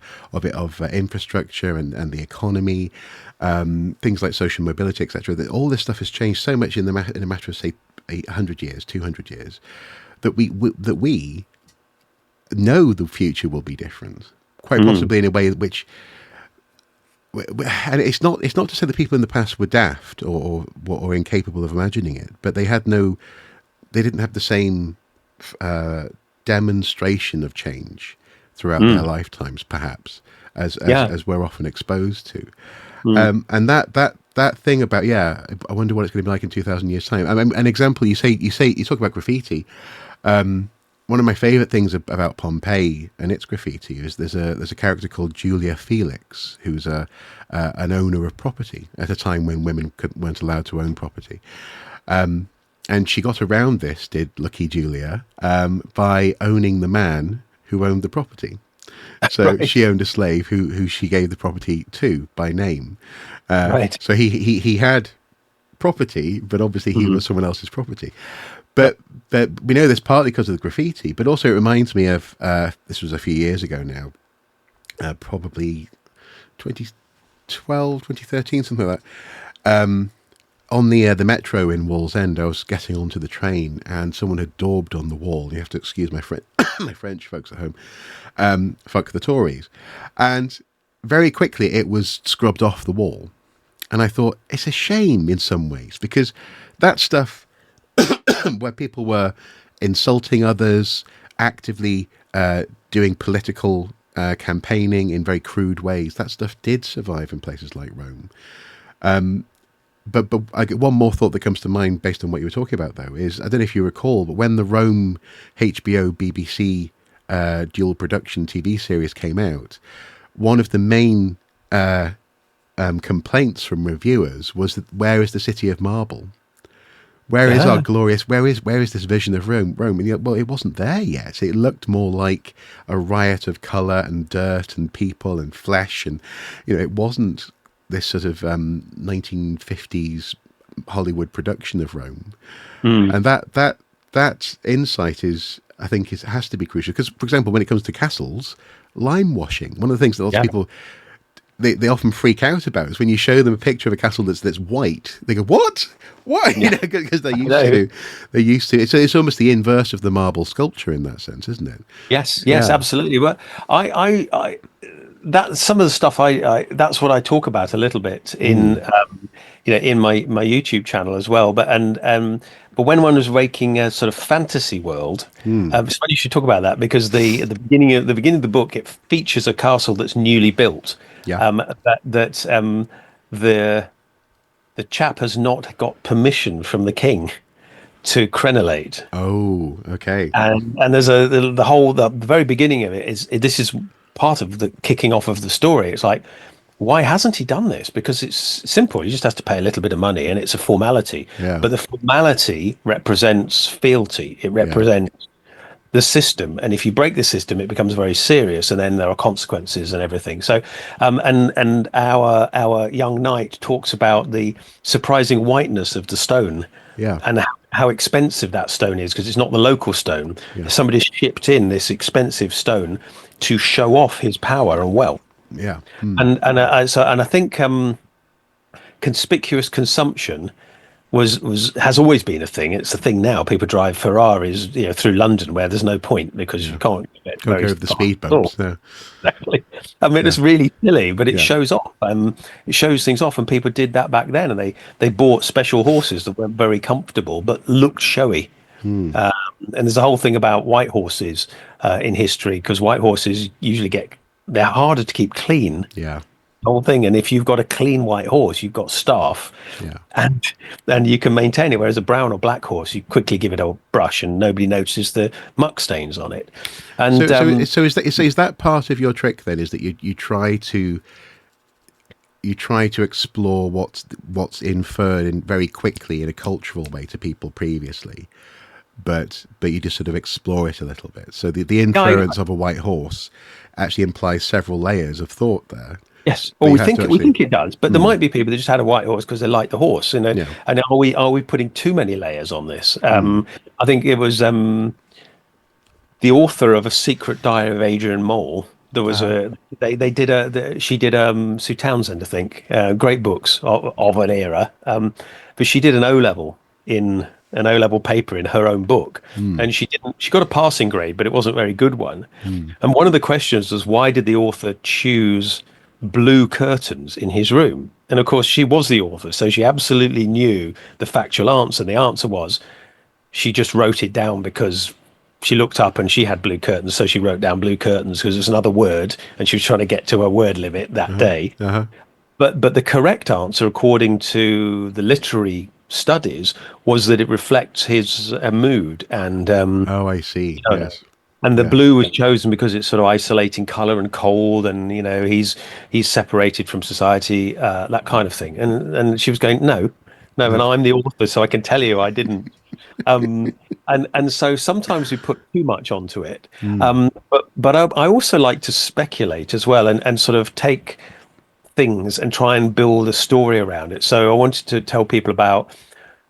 infrastructure and the economy, things like social mobility, etc. That all this stuff has changed so much in a matter of say 800 years, 200 years, that we know the future will be different, quite Mm, possibly in a way which. And it's not to say that people in the past were daft or incapable of imagining it, but they didn't have the same demonstration of change throughout their mm, lifetimes, perhaps, yeah. as we're often exposed to. Mm, And that thing about, I wonder what it's going to be like in 2,000 years time. I mean, an example, you talk about graffiti. One of my favorite things about Pompeii and its graffiti is there's a character called Julia Felix, who's an owner of property at a time when women weren't allowed to own property. And she got around this, did Lucky Julia, by owning the man who owned the property. So right, she owned a slave who she gave the property to by name. right. So he had property, but obviously he Mhm. was someone else's property. Yep. But we know this partly because of the graffiti, but also it reminds me of this was a few years ago now, probably 2012, 2013, something like that. On the metro in Wallsend, I was getting onto the train, and someone had daubed on the wall. You have to excuse my my French, folks at home. Fuck the Tories, and very quickly it was scrubbed off the wall. And I thought it's a shame in some ways, because that stuff where people were insulting others, actively doing political campaigning in very crude ways, that stuff did survive in places like Rome. But I get one more thought that comes to mind based on what you were talking about, though, is I don't know if you recall, but when the Rome HBO BBC dual production TV series came out, one of the main complaints from reviewers was that where is the city of marble? Where is our glorious? Where is this vision of Rome? And well, it wasn't there yet. It looked more like a riot of colour and dirt and people and flesh, and it wasn't this sort of 1950s Hollywood production of Rome. And that insight is, I think, has to be crucial, because, for example, when it comes to castles, lime washing, one of the things that lots of people they often freak out about is when you show them a picture of a castle that's white, they go, what? Because they're used to it. So it's almost the inverse of the marble sculpture in that sense, isn't it? Yes, absolutely. But I that some of the stuff I that's what I talk about a little bit in in my YouTube channel as well. But but when one was making a sort of fantasy world, it's funny you should talk about that, because the beginning of the book, it features a castle that's newly built. The chap has not got permission from the king to crenellate. Oh, okay. And there's the very beginning of it is this is part of the kicking off of the story. It's like, why hasn't he done this? Because it's simple. He just has to pay a little bit of money, and it's a formality. Yeah. But the formality represents fealty. It represents the system. And if you break the system, it becomes very serious, and then there are consequences and everything. So, and our young knight talks about the surprising whiteness of the stone. Yeah. And how expensive that stone is, because it's not the local stone. Yeah. Somebody's shipped in this expensive stone to show off his power and wealth. Yeah. And I think conspicuous consumption has always been a thing. It's a thing now. People drive Ferraris, through London, where there's no point, because you can't get go over the speed bumps. No. Exactly. I mean, it's really silly, but it shows off. It shows things off, and people did that back then, and they bought special horses that weren't very comfortable but looked showy. And there's a whole thing about white horses in history, because white horses usually they're harder to keep clean. Yeah. The whole thing. And if you've got a clean white horse, you've got staff, and you can maintain it. Whereas a brown or black horse, you quickly give it a brush, and nobody notices the muck stains on it. And so is that part of your trick then? Is that you try to explore what's inferred very quickly in a cultural way to people previously, but you just sort of explore it a little bit. So the inference of a white horse actually implies several layers of thought there. Yes, well, we think it does, but there might be people that just had a white horse because they like the horse, And are we putting too many layers on this? I think it was the author of A Secret Diary of Adrian Mole. There was she did Sue Townsend, I think, great books of an era, but she did an O-level paper in her own book, and she got a passing grade, but it wasn't a very good one. And one of the questions was, why did the author choose blue curtains in his room? And of course, she was the author, so she absolutely knew the factual answer. The answer was, she just wrote it down because she looked up and she had blue curtains, so she wrote down blue curtains because it's another word, and she was trying to get to a word limit that day. But the correct answer, according to the literary studies, was that it reflects his mood. And I see. Yes. And the blue was chosen because it's sort of isolating color and cold, and he's separated from society, that kind of thing. And she was going, no, and I'm the author, so I can tell you I didn't. And so sometimes we put too much onto it. But I also like to speculate as well, and sort of take things and try and build a story around it. So I wanted to tell people about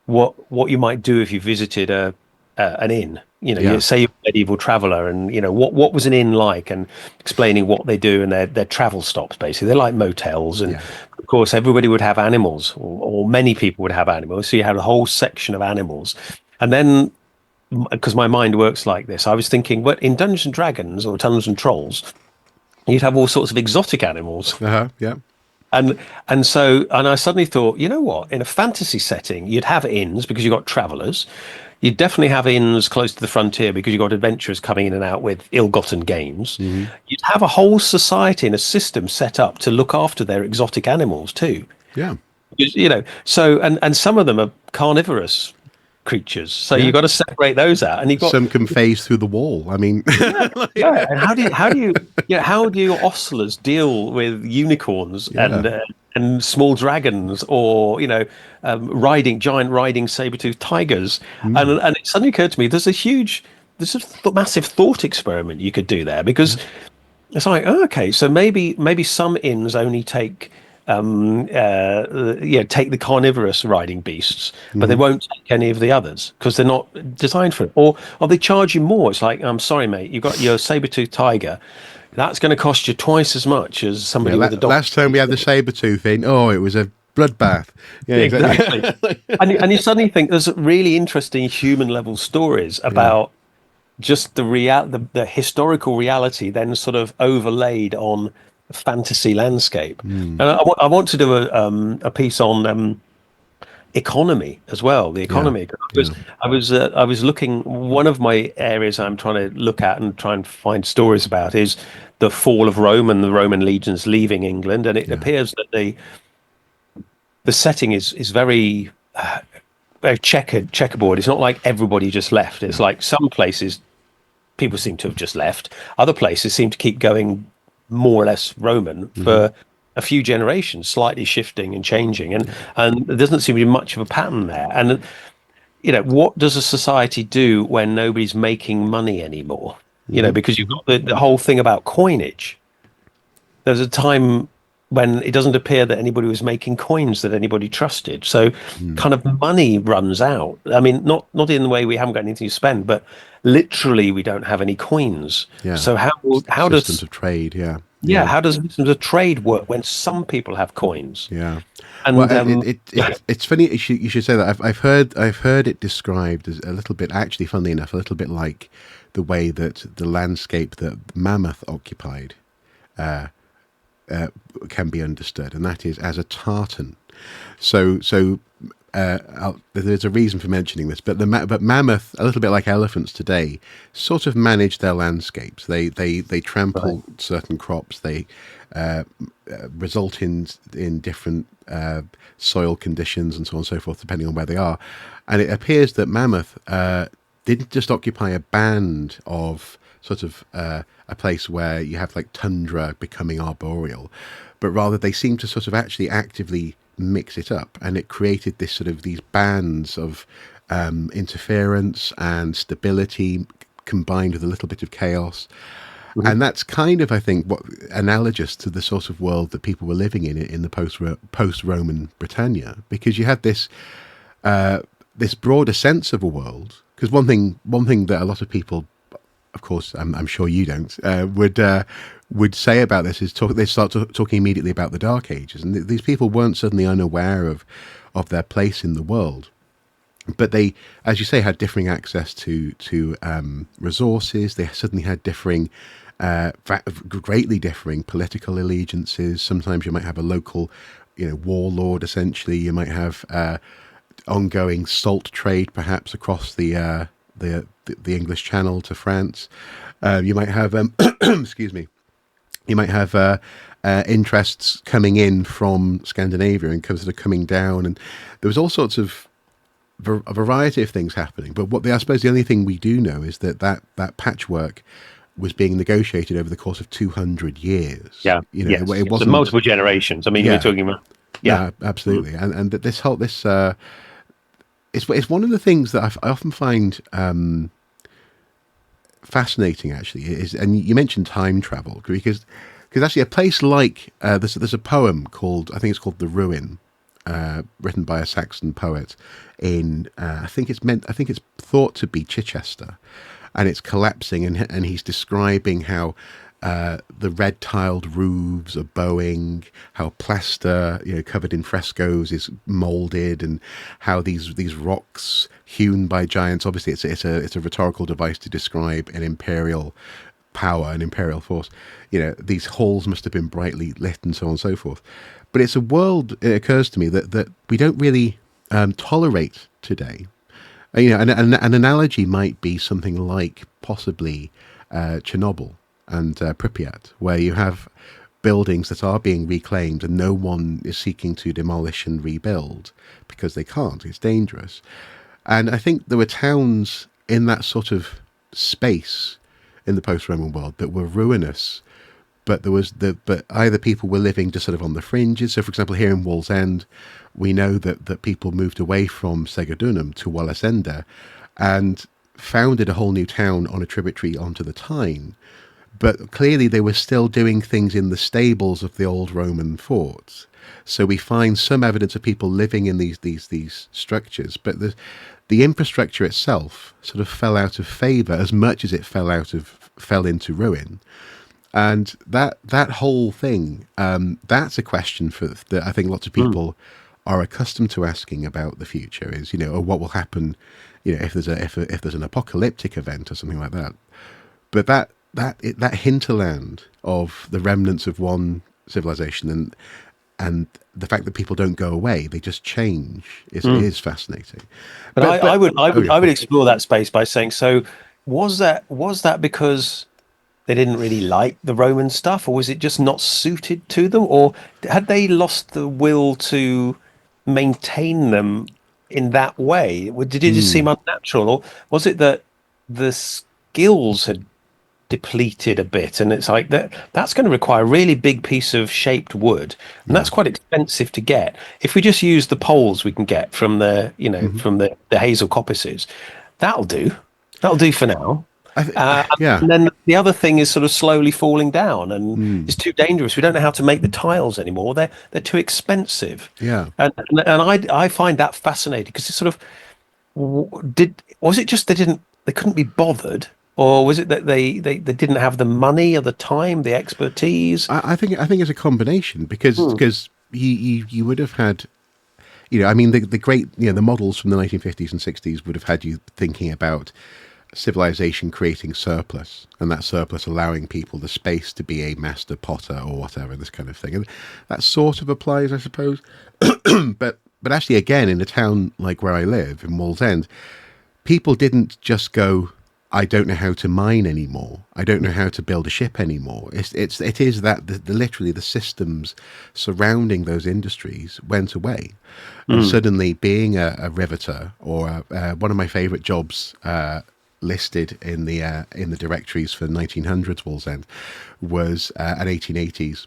what you might do if you visited an inn. You say medieval traveller, and what was an inn like, and explaining what they do and their travel stops. Basically, they're like motels, and Yeah. of course, everybody would have animals, or many people would have animals. So you had a whole section of animals, and then because my mind works like this, I was thinking, but in Dungeons and Dragons or Dungeons and Trolls, you'd have all sorts of exotic animals. Yeah. And I suddenly thought, you know what? In a fantasy setting, you'd have inns because you've got travelers. You'd definitely have inns close to the frontier because you've got adventurers coming in and out with ill-gotten gains. Hmm. You'd have a whole society and a system set up to look after their exotic animals too. Yeah. So and some of them are carnivorous creatures. So Yeah. you've got to separate those out, and you've got Some can phase through the wall. I mean, yeah. And how do you ostlers deal with unicorns yeah. and small dragons, or giant riding saber-toothed tigers? And Mm. and it suddenly occurred to me there's a massive thought experiment you could do there, because Yeah. it's like, oh, okay, so maybe some inns only take take the carnivorous riding beasts, but they Hmm. won't take any of the others because they're not designed for it. Or they charge you more. It's like, I'm sorry, mate, you've got your saber-toothed tiger. That's going to cost you twice as much as Yeah. somebody with a dog. Last time we had the saber tooth in, oh, it was a bloodbath. Yeah, Exactly. exactly. And you suddenly think there's really interesting human level stories Yeah. about just the historical reality, then sort of overlaid on a fantasy landscape. Mm. And I want to do a piece on economy as well. The Yeah. economy. Yeah. I was looking. One of my areas I'm trying to look at and try and find stories about is the fall of Rome and the Roman legions leaving England. And it Yeah. appears that the setting is very very checkerboard. It's not like everybody just left. It's Yeah. like some places people seem to have just left. Other places seem to keep going more or less Roman Hmm. for a few generations, slightly shifting and changing, and Yeah. and there doesn't seem to be much of a pattern there. And what does a society do when nobody's making money anymore? Hmm. Because you've got the whole thing about coinage. There's a time when it doesn't appear that anybody was making coins that anybody trusted. So Mm. kind of money runs out. I mean, not in the way we haven't got anything to spend, but literally we don't have any coins. Yeah. So how Systems does of trade. Yeah. yeah, Yeah. how does systems of trade work when some people have coins? Yeah. Well, And it's funny you should say that. I've heard it described as a little bit, actually, funnily enough, a little bit like the way that the landscape that Mammoth occupied can be understood, and that is as a tartan. So there's a reason for mentioning this, but mammoth, a little bit like elephants today, sort of manage their landscapes. They right. trample certain crops. They result in different soil conditions and so on and so forth, depending on where they are. And it appears that mammoth didn't just occupy a band of sort of a place where you have like tundra becoming arboreal, but rather they seem to sort of actually actively mix it up, and it created this sort of these bands of interference and stability combined with a little bit of chaos. Mhm. And that's kind of, I think, what analogous to the sort of world that people were living in the post Roman Britannia, because you had this broader sense of a world. Because one thing that a lot of people, of course, I'm sure you don't, would say about this is they start talking immediately about the Dark Ages, and these people weren't suddenly unaware of their place in the world, but they, as you say, had differing access to resources. They suddenly had greatly differing political allegiances. Sometimes you might have a local, warlord. Essentially, you might have ongoing salt trade, perhaps across the English Channel to France. You might have, excuse me, you might have interests coming in from Scandinavia and sort of coming down, and there was all sorts of a variety of things happening. But I suppose the only thing we do know is that patchwork was being negotiated over the course of 200 years. Yeah, It yes. So wasn't. multiple generations. I mean, we're Yeah, talking about yeah. no, absolutely, and this it's one of the things that I often find fascinating, actually, is, and you mentioned time travel, because actually a place like there's a poem called, I think it's called The Ruin, written by a Saxon poet in I think it's thought to be Chichester, and it's collapsing, and he's describing how the red tiled roofs are bowing, how plaster, covered in frescoes, is molded, and how these rocks hewn by giants. Obviously, it's a rhetorical device to describe an imperial power, an imperial force. These halls must have been brightly lit, and so on and so forth. But it's a world, it occurs to me, that we don't really tolerate today. An analogy might be something like possibly Chernobyl and Pripyat, where you have buildings that are being reclaimed and no one is seeking to demolish and rebuild because they can't. It's dangerous. And I think there were towns in that sort of space in the post-Roman world that were ruinous, but but either people were living just sort of on the fringes. So, for example, here in Wallsend, we know that people moved away from Segedunum to Wallacenda and founded a whole new town on a tributary onto the Tyne. But clearly they were still doing things in the stables of the old Roman forts. So we find some evidence of people living in these structures, but the infrastructure itself sort of fell out of favour as much as it fell into ruin. And that whole thing, that's a question that I think lots of people are accustomed to asking about the future, is or what will happen, if there's an apocalyptic event or something like that. But that hinterland of the remnants of one civilization and the fact that people don't go away, they just change, is fascinating. But I would Yeah. explore that space by saying, so was that because they didn't really like the Roman stuff, or was it just not suited to them, or had they lost the will to maintain them in that way? Did it just seem unnatural, or was it that the skills had depleted a bit, and it's like that's going to require a really big piece of shaped wood, and Yeah. that's quite expensive to get. If we just use the poles we can get from Hmm. from the hazel coppices, that'll do. That'll do for now. Yeah. And then the other thing is sort of slowly falling down, and Mm. it's too dangerous. We don't know how to make the tiles anymore. They're too expensive, Yeah. and I find that fascinating because it's sort of was it just they couldn't be bothered, or was it that they didn't have the money or the time, the expertise? I think it's a combination Hmm. because you would have had, I mean, the great, the models from the 1950s and 60s would have had you thinking about civilization creating surplus, and that surplus allowing people the space to be a master potter or whatever, this kind of thing. And that sort of applies, I suppose. But actually, again, in a town like where I live in Wallsend, people didn't just go, I don't know how to mine anymore. I don't know how to build a ship anymore. It is that literally the systems surrounding those industries went away, and Hmm. suddenly being a riveter or one of my favourite jobs listed in the directories for 1900s Wallsend was and 1880s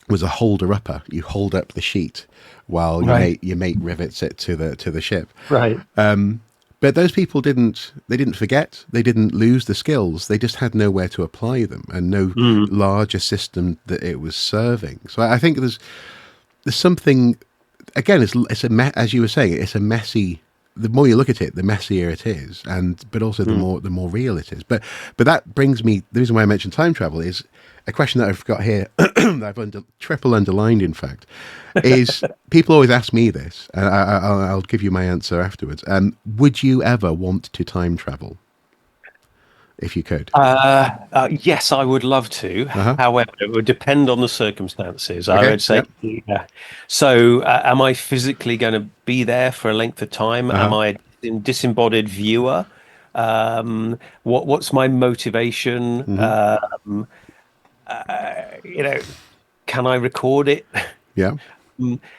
was a holder upper. You hold up the sheet while Right. your mate rivets it to the ship. Right. But those people didn't forget, they didn't lose the skills, they just had nowhere to apply them and no Hmm. larger system that it was serving. So I think there's something, again, as you were saying, it's a messy, the more you look at it, the messier it is, but also Hmm. the more real it is. But that brings me, the reason why I mentioned time travel is a question that I've got here that I've triple underlined, in fact, is people always ask me this, and I'll give you my answer afterwards. Would you ever want to time travel if you could? Yes, I would love to. Uh huh. However, it would depend on the circumstances. I Okay. would say, Yep. yeah. So, am I physically going to be there for a length of time? Uh Am huh. I a disembodied viewer? What's my motivation? Hmm. You know, can I record it? Yeah.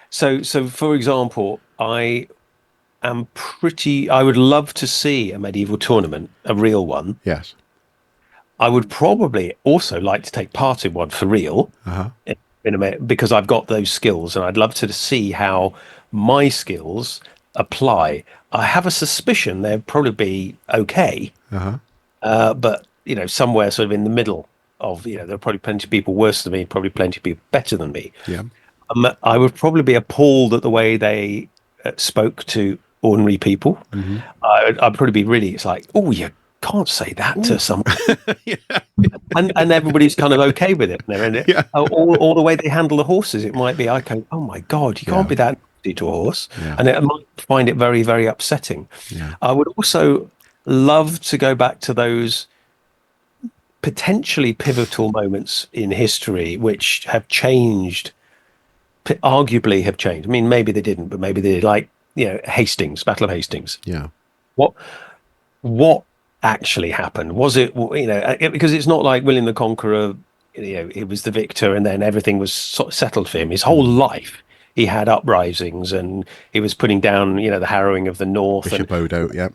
So for example, I would love to see a medieval tournament, a real one. Yes. I would probably also like to take part in one for real Uh huh. in a minute because I've got those skills and I'd love to see how my skills apply. I have a suspicion they'd probably be okay, Uh huh. but somewhere sort of in the middle of, there are probably plenty of people worse than me, probably plenty of people better than me. Yeah. I would probably be appalled at the way they spoke to ordinary people. Hmm. I'd probably be really, it's like, oh, you can't say that to Ooh. someone. Yeah. And everybody's kind of okay with it. And they're in it. Yeah. All the way they handle the horses, it might be, I go, oh my God, you can't Yeah. be that nasty to a horse. Yeah. And it might find it very, very upsetting. Yeah. I would also love to go back to those potentially pivotal moments in history which have changed, arguably have changed. I mean, maybe they didn't, but maybe they did, like, Hastings, Battle of Hastings. Yeah. What what actually happened? Was it, because it's not like William the Conqueror, he was the victor and then everything was sort of settled for him. His whole Mm. life, he had uprisings and he was putting down, the harrowing of the North, and Bishop Odo. Yeah.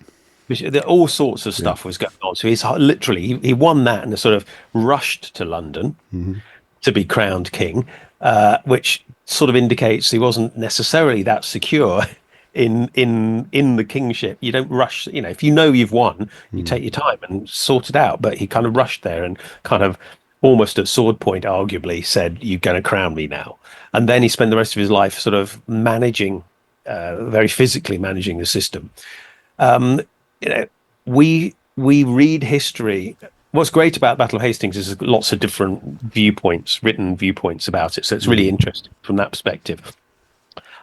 all sorts of Yeah. stuff was going on. So he's literally, he won that and sort of rushed to London Hmm. to be crowned king, which sort of indicates he wasn't necessarily that secure in the kingship. You don't rush, if you know you've won, you Mm. take your time and sort it out. But he kind of rushed there and kind of almost at sword point, arguably, said, "You're going to crown me now." And then he spent the rest of his life sort of managing, very physically managing the system. Um, you know, we read history. What's great about Battle of Hastings is there's lots of different viewpoints, written viewpoints about it. So it's really Mm. interesting from that perspective.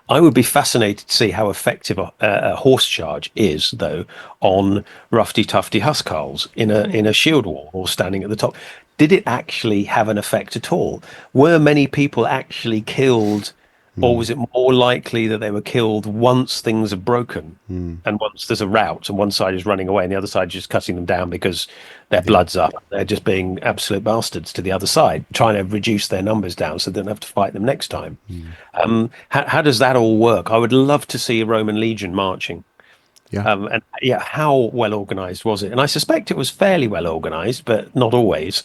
I would be fascinated to see how effective a horse charge is, though, on roughy tufty huscarls in a shield wall or standing at the top. Did it actually have an effect at all? Were many people actually killed, or Mm. was it more likely that they were killed once things are broken Mm. and once there's a rout and one side is running away and the other side is just cutting them down because their Yeah. blood's up? They're just being absolute bastards to the other side, trying to reduce their numbers down so they don't have to fight them next time. Mm. How does that all work? I would love to see a Roman legion marching. Yeah. And yeah, how well organized was it? And I suspect it was fairly well organized, but not always.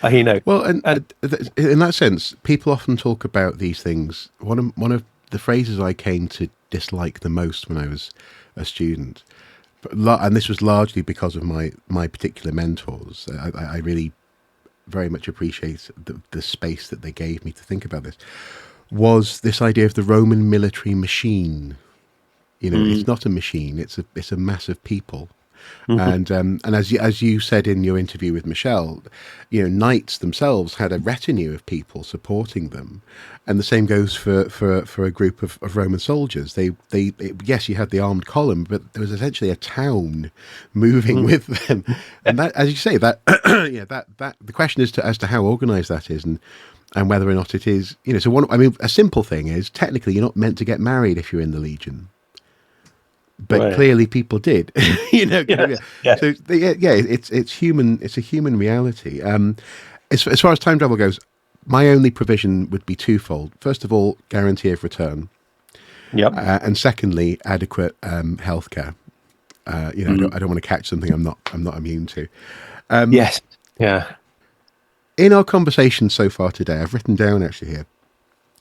Uh, you know, Well, and and in that sense, people often talk about these things. One of the phrases I came to dislike the most when I was a student, and this was largely because of my particular mentors. I really very much appreciate the space that they gave me to think about this. Was this idea of the Roman military machine? It's mm, not a machine; it's a mass of people. mhm. And as you said in your interview with Michelle, knights themselves had a retinue of people supporting them, and the same goes for a group of Roman soldiers. Yes, you had the armed column, but there was essentially a town moving Mm. with them, and that, as you say, that yeah, that the question is as to how organised that is, and whether or not it is, So a simple thing is technically you're not meant to get married if you're in the Legion, but Right. clearly people did. Yeah. Yes. Yeah. So yeah, it's human. It's a human reality. As far as time travel goes, my only provision would be twofold. First of all, guarantee of return, Yep. and secondly, adequate healthcare. Mm. I don't want to catch something I'm not immune to. Yes. Yeah. In our conversation so far today, I've written down actually here.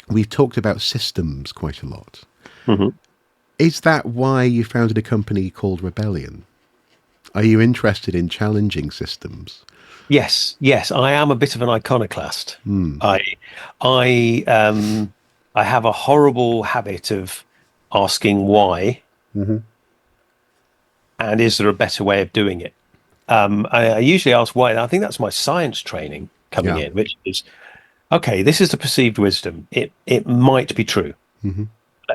We've talked about systems quite a lot. Hmm. Is that why you founded a company called Rebellion? Are you interested in challenging systems? Yes. Yes. I am a bit of an iconoclast. Hmm. I, I have a horrible habit of asking why Hmm. and is there a better way of doing it. I usually ask why, and I think that's my science training coming Yeah. in, which is, okay, this is the perceived wisdom. It might be true. Hmm.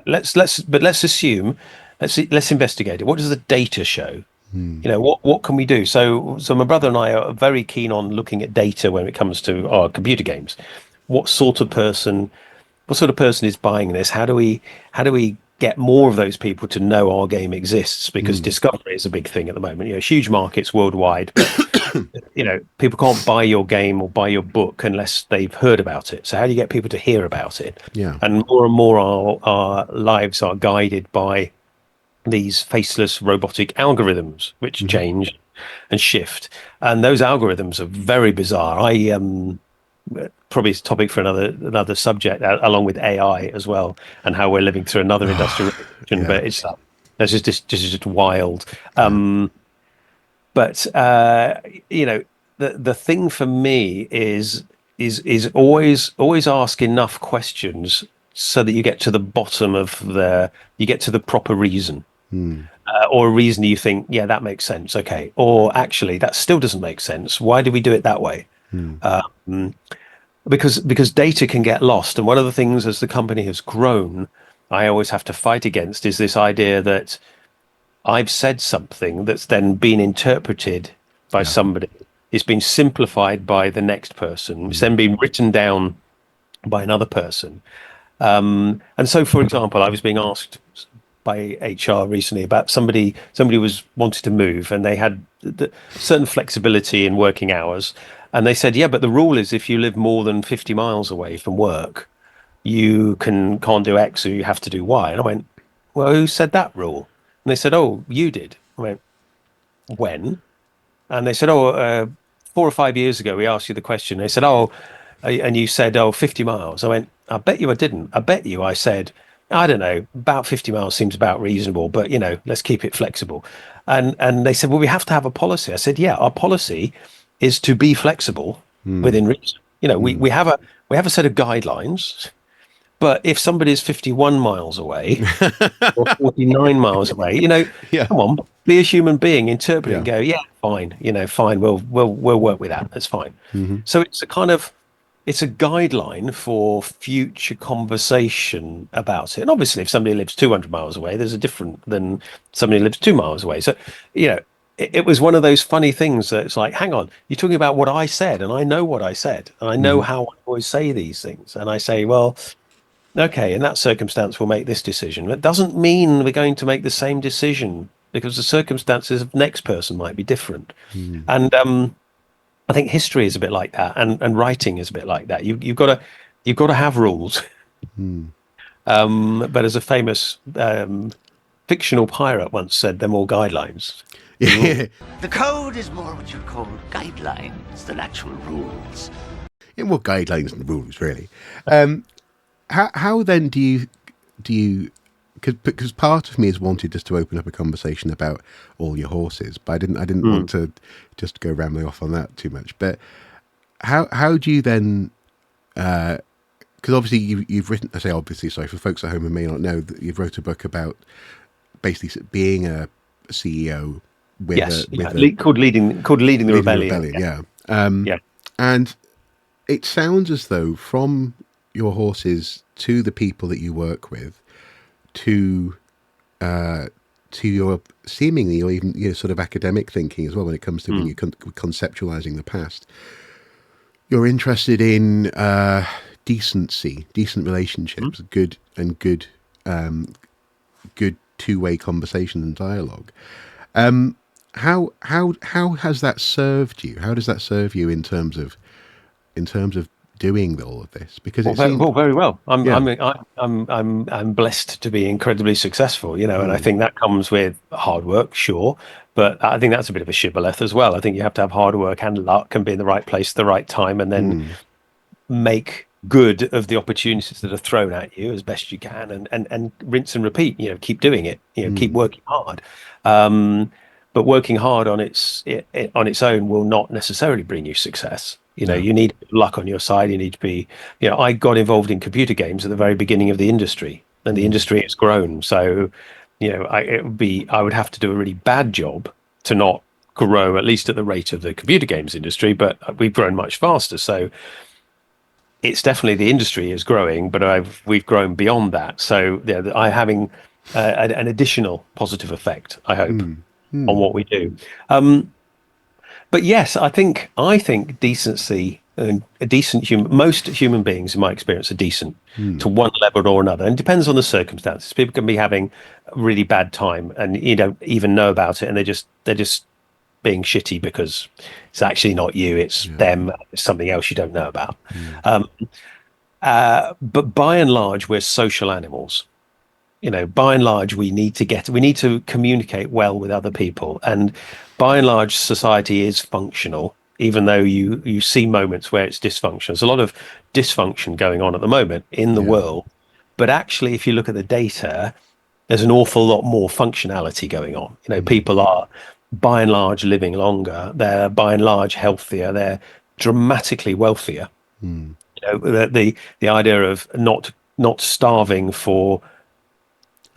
Let's assume, let's investigate it. What does the data show? Hmm. What can we do? So my brother and I are very keen on looking at data when it comes to our computer games. What sort of person what sort of person is buying this? How do we get more of those people to know our game exists? Because Hmm. discovery is a big thing at the moment. Huge markets worldwide, but people can't buy your game or buy your book unless they've heard about it. So how do you get people to hear about it? Yeah. And more our lives are guided by these faceless robotic algorithms which Hmm. change and shift. And those algorithms are very bizarre. I Probably it's a topic for another subject, along with AI as well, and how we're living through another industrial revolution. Yeah. But it's just wild. Yeah. Um, but the thing for me is always ask enough questions so that you get to the bottom of you get to the proper reason. or a reason you think, yeah, that makes sense. Okay. Or actually, that still doesn't make sense. Why do we do it that way? Because data can get lost. And one of the things as the company has grown, I always have to fight against is this idea that I've said something that's then been interpreted by Yeah. somebody. It's been simplified by the next person. It's then been written down by another person. And so, for example, I was being asked by HR recently about somebody was wanted to move and they had certain flexibility in working hours, and they said, yeah, but the rule is if you live more than 50 miles away from work, you can't do X or you have to do Y. And I went, well, who said that rule? And they said, oh, you did. I went, when? And they said, oh, 4 or 5 years ago, we asked you the question. They said, oh, and you said, oh, 50 miles. I went, I bet you I didn't. I bet you I said, I don't know, about 50 miles seems about reasonable, but, let's keep it flexible. And they said, well, we have to have a policy. I said, yeah, our policy is to be flexible within reason. We have a set of guidelines, but if somebody is 51 miles away, or 49 miles away, Yeah. come on, be a human being, interpret it Yeah. and go, yeah, fine, fine, we'll work with that. That's fine. So it's a guideline for future conversation about it. And obviously, if somebody lives 200 miles away, there's a different than somebody who lives 2 miles away. So, it was one of those funny things that it's like, hang on, you're talking about what I said, and I know what I said, and I know how I always say these things. And I say, well, okay, in that circumstance, we'll make this decision. It doesn't mean we're going to make the same decision because the circumstances of the next person might be different. And I think history is a bit like that, and writing is a bit like that. You've got to have rules. But as a famous fictional pirate once said, they're more guidelines than rules. Yeah. The code is more what you call guidelines than actual rules. Yeah, more guidelines and rules, really. How then do you because part of me has wanted just to open up a conversation about all your horses, but I didn't want to just go rambling off on that too much. But how do you then? Because obviously you've written. I say obviously, sorry for folks at home who may not know that you've wrote a book about basically being a CEO with Yes, a called leading the leading rebellion. yeah. Yeah. And it sounds as though from your horses to the people that you work with to your seemingly or even sort of academic thinking as well when it comes to when you're conceptualizing the past, you're interested in decency, decent relationships, good two-way conversation and dialogue. How has that served you? How does that serve you in terms of doing all of this? Because it seems Very well. yeah. I'm blessed to be incredibly successful, and I think that comes with hard work, sure, but I think that's a bit of a shibboleth as well. I think you have to have hard work and luck and be in the right place at the right time, and then make good of the opportunities that are thrown at you as best you can, and rinse and repeat. Keep doing it. Keep working hard. But working hard on its own will not necessarily bring you success. You need luck on your side. You need to be, I got involved in computer games at the very beginning of the industry, and the industry has grown. So, I would have to do a really bad job to not grow at least at the rate of the computer games industry, but we've grown much faster. So it's definitely the industry is growing, but we've grown beyond that. So I'm having an additional positive effect, I hope, on what we do. But yes, I think decency and a decent human. Most human beings, in my experience, are decent to one level or another, and it depends on the circumstances. People can be having a really bad time, and you don't even know about it, and they're just being shitty because it's actually not you, it's them, it's something else you don't know about. But by and large, we're social animals. By and large, we need to communicate well with other people, and by and large, society is functional, even though you see moments where it's dysfunctional. There's a lot of dysfunction going on at the moment in the world, but actually, if you look at the data, there's an awful lot more functionality going on. People are by and large living longer. They're by and large healthier. They're dramatically wealthier. The idea of not starving for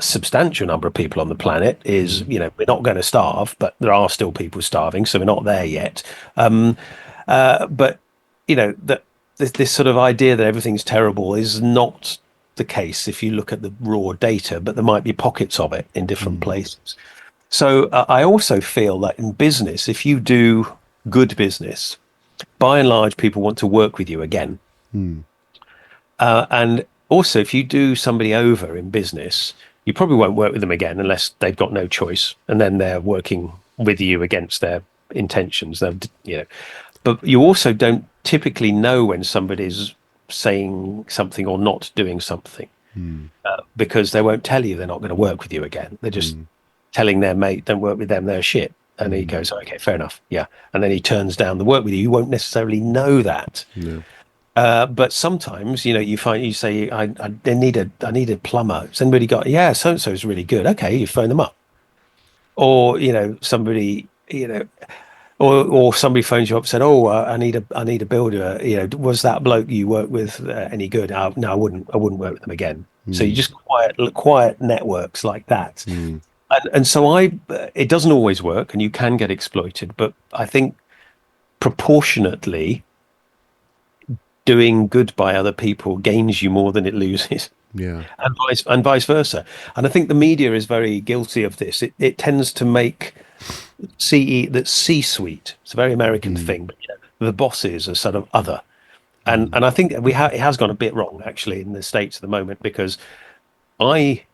substantial number of people on the planet is, we're not going to starve, but there are still people starving, so we're not there yet. But that this sort of idea that everything's terrible is not the case if you look at the raw data, but there might be pockets of it in different places. So I also feel that in business, if you do good business, by and large, people want to work with you again. And also, if you do somebody over in business, you probably won't work with them again unless they've got no choice, and then they're working with you against their intentions. But you also don't typically know when somebody's saying something or not doing something, because they won't tell you they're not going to work with you again. They're just telling their mate, don't work with them, they're shit. And he goes, okay, fair enough. Yeah. And then he turns down the work with you. You won't necessarily know that. No. But sometimes, you say, I need a plumber. Has anybody got, yeah, so-and-so is really good. Okay, you phone them up. Or, somebody, or somebody phones you up and said, oh, I need a builder. Was that bloke you work with any good? No, I wouldn't work with them again. So you just quiet networks like that. And so it doesn't always work, and you can get exploited. But I think proportionately, doing good by other people gains you more than it loses. Yeah. And vice versa. And I think the media is very guilty of this. It tends to make C-suite. It's a very American thing, but the bosses are sort of other. And I think it has gone a bit wrong actually in the States at the moment, because I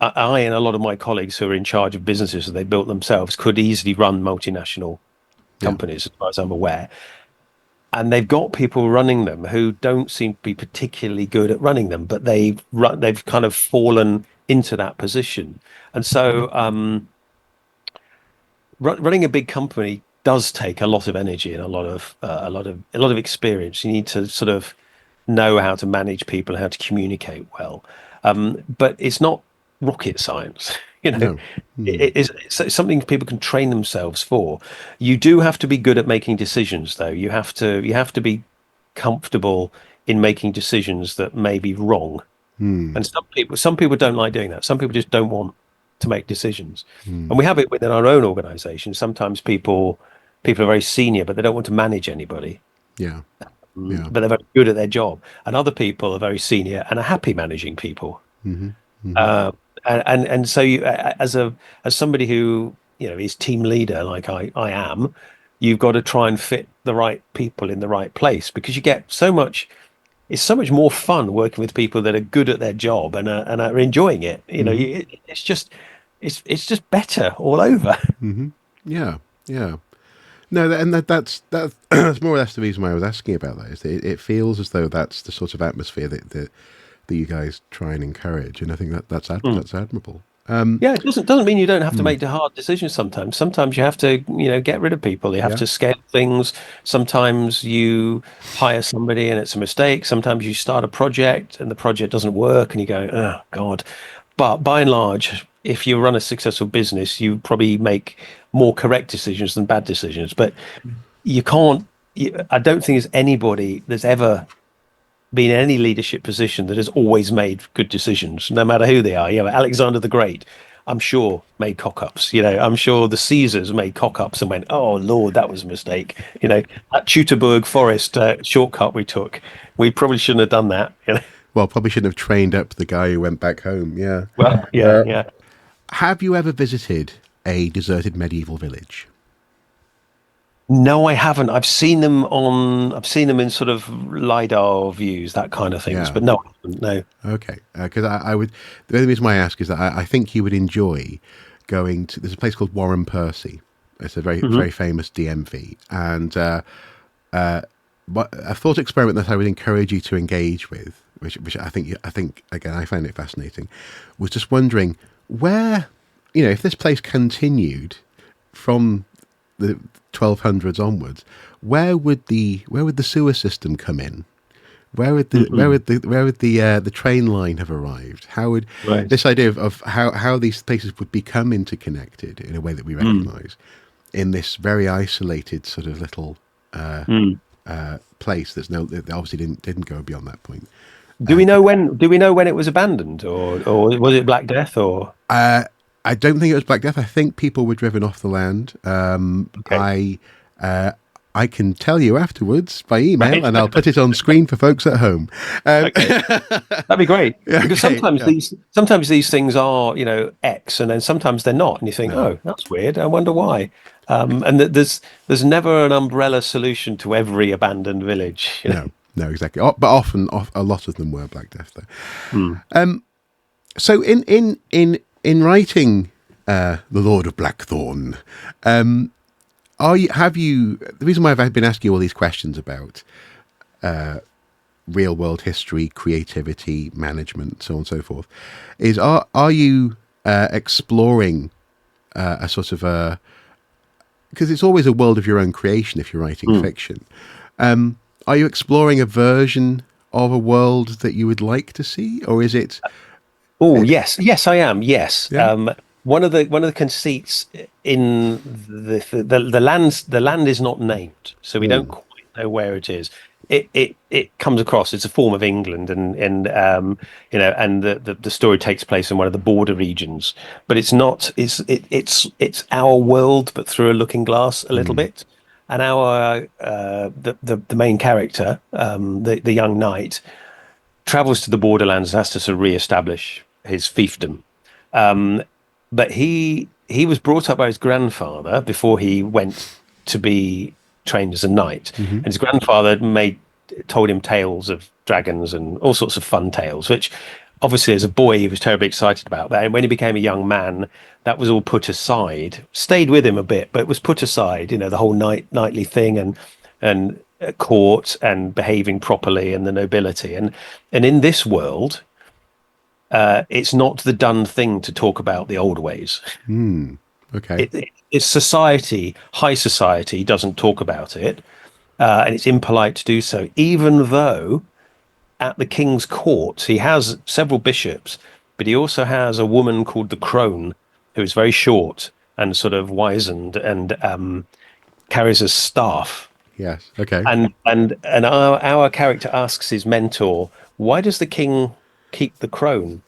and a lot of my colleagues who are in charge of businesses that they built themselves could easily run multinational companies, as far as I'm aware. And they've got people running them who don't seem to be particularly good at running them, but they've kind of fallen into that position. And so running a big company does take a lot of energy and a lot of experience. You need to sort of know how to manage people, how to communicate well. But it's not rocket science. No. It's something people can train themselves for. You do have to be good at making decisions, though. You have to be comfortable in making decisions that may be wrong. And some people don't like doing that. Some people just don't want to make decisions. And we have it within our own organization. Sometimes people are very senior, but they don't want to manage anybody. Yeah. But they're very good at their job. And other people are very senior and are happy managing people. And so you, as somebody who is team leader like I am, you've got to try and fit the right people in the right place, because you get so much. It's so much more fun working with people that are good at their job and are enjoying it. It's just better all over. Yeah. No, and that's more or less the reason why I was asking about that. Is that it feels as though that's the sort of atmosphere that you guys try and encourage, and I think that's admirable. It doesn't mean you don't have to make the hard decisions sometimes. Sometimes you have to, get rid of people. You have to scale things. Sometimes you hire somebody and it's a mistake. Sometimes you start a project and the project doesn't work and you go, oh, God. But by and large, if you run a successful business, you probably make more correct decisions than bad decisions. But you can't, I don't think there's anybody that's ever been in any leadership position that has always made good decisions, no matter who they are. Alexander the Great, I'm sure, made cock-ups. I'm sure the Caesars made cock-ups and went, oh, Lord, that was a mistake. That Teutoburg Forest shortcut we took, we probably shouldn't have done that. Well, probably shouldn't have trained up the guy who went back home. Yeah. Well, yeah. Have you ever visited a deserted medieval village? No, I haven't. I've seen them in sort of LiDAR views, that kind of things, but no, I haven't, no. Okay, because I would. The only reason why I ask is that I think you would enjoy going to. There's a place called Warren Percy. It's a very famous DMV, and a thought experiment that I would encourage you to engage with, which I think again I find it fascinating, was just wondering where, if this place continued from the 1200s onwards, where would the sewer system come in? Where would the train line have arrived? How would this idea of how these places would become interconnected in a way that we recognise in this very isolated sort of little place that obviously didn't go beyond that point? Do we know when? Do we know when it was abandoned, or was it Black Death, or? I don't think it was Black Death. I think people were driven off the land. Okay. I can tell you afterwards by email, Right. and I'll put it on screen for folks at home. Okay. That'd be great, because Okay, yeah. sometimes these things are, X, and then sometimes they're not, and you think, No, oh, that's weird. I wonder why. And there's never an umbrella solution to every abandoned village. no, no, exactly. But often, a lot of them were Black Death, though. Hmm. So, in writing the Lord of Blackthorne, have you? The reason why I've been asking you all these questions about real world history, creativity, management, so on and so forth, is are you exploring a sort of a, because it's always a world of your own creation if you're writing fiction. Are you exploring a version of a world that you would like to see, or is it? Oh, yes, I am. Yes. Yeah. One of the conceits in the land is not named, so we don't quite know where it is. It comes across. It's a form of England, and the story takes place in one of the border regions, but it's not. It's our world, but through a looking glass a little bit. And our the main character, the young knight, travels to the borderlands and has to sort of re-establish his fiefdom. But he was brought up by his grandfather before he went to be trained as a knight, and his grandfather told him tales of dragons and all sorts of fun tales, which obviously as a boy he was terribly excited about. But when he became a young man, that was all put aside. Stayed with him a bit, but it was put aside. The whole knightly thing and court and behaving properly and the nobility, and in this world. It's not the done thing to talk about the old ways. Okay. It's society, high society, doesn't talk about it, and it's impolite to do so. Even though at the king's court he has several bishops, but he also has a woman called the crone, who is very short and sort of wizened and carries a staff. Yes. Okay. And our character asks his mentor, "Why does the king keep the crone?"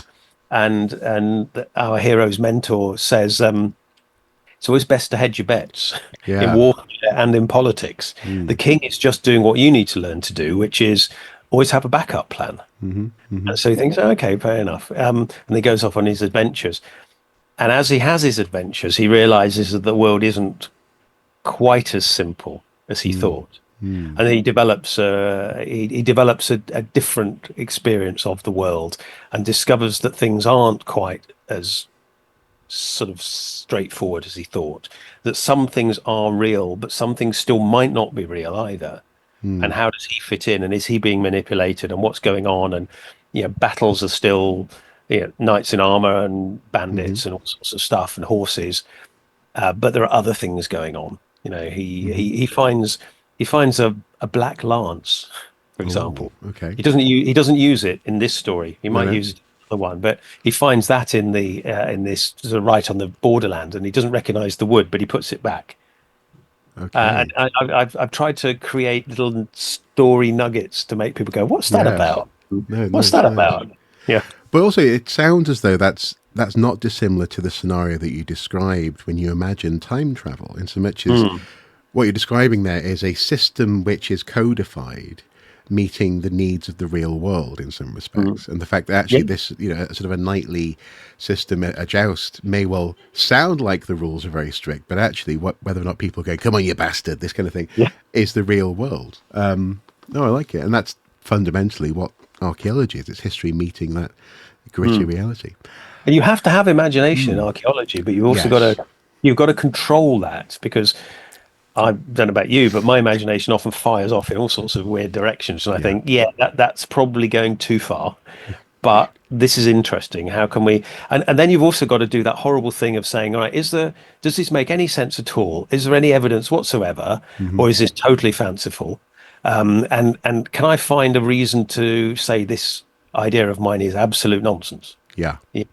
And our hero's mentor says, "It's always best to hedge your bets in Yeah. warfare and in politics. The king is just doing what you need to learn to do, which is always have a backup plan." And so he thinks, "Okay, fair enough." And he goes off on his adventures. And as he has his adventures, he realizes that the world isn't quite as simple as he thought. And he develops a different experience of the world and discovers that things aren't quite as sort of straightforward as he thought, that some things are real, but some things still might not be real either. And how does he fit in, and is he being manipulated, and what's going on? And battles are still knights in armor and bandits and all sorts of stuff and horses, but there are other things going on. He finds a black lance, for Oh, example. okay. He doesn't use it in this story. He No, might no. use it in the one, but he finds that in this sort of right on the borderland, and he doesn't recognize the wood, but he puts it back. Okay. And I've tried to create little story nuggets to make people go, "What's that Yes. about? No, What's nice, that nice. about?" Yeah. But also, it sounds as though that's not dissimilar to the scenario that you described when you imagine time travel, in so much as what you're describing there is a system which is codified, meeting the needs of the real world in some respects. And the fact that actually Yeah. this, sort of a knightly system, a joust, may well sound like the rules are very strict, but actually whether or not people go, "Come on, you bastard," this kind of thing, Yeah. is the real world. No, I like it. And that's fundamentally what archaeology is. It's history meeting that gritty reality. And you have to have imagination in archaeology, but Yes. you've got to control that, because I don't know about you, but my imagination often fires off in all sorts of weird directions, and I Yeah. think, that's probably going too far. But this is interesting. How can we? And then you've also got to do that horrible thing of saying, "All right, does this make any sense at all? Is there any evidence whatsoever, or is this totally fanciful? And can I find a reason to say this idea of mine is absolute nonsense?" Yeah. Yeah.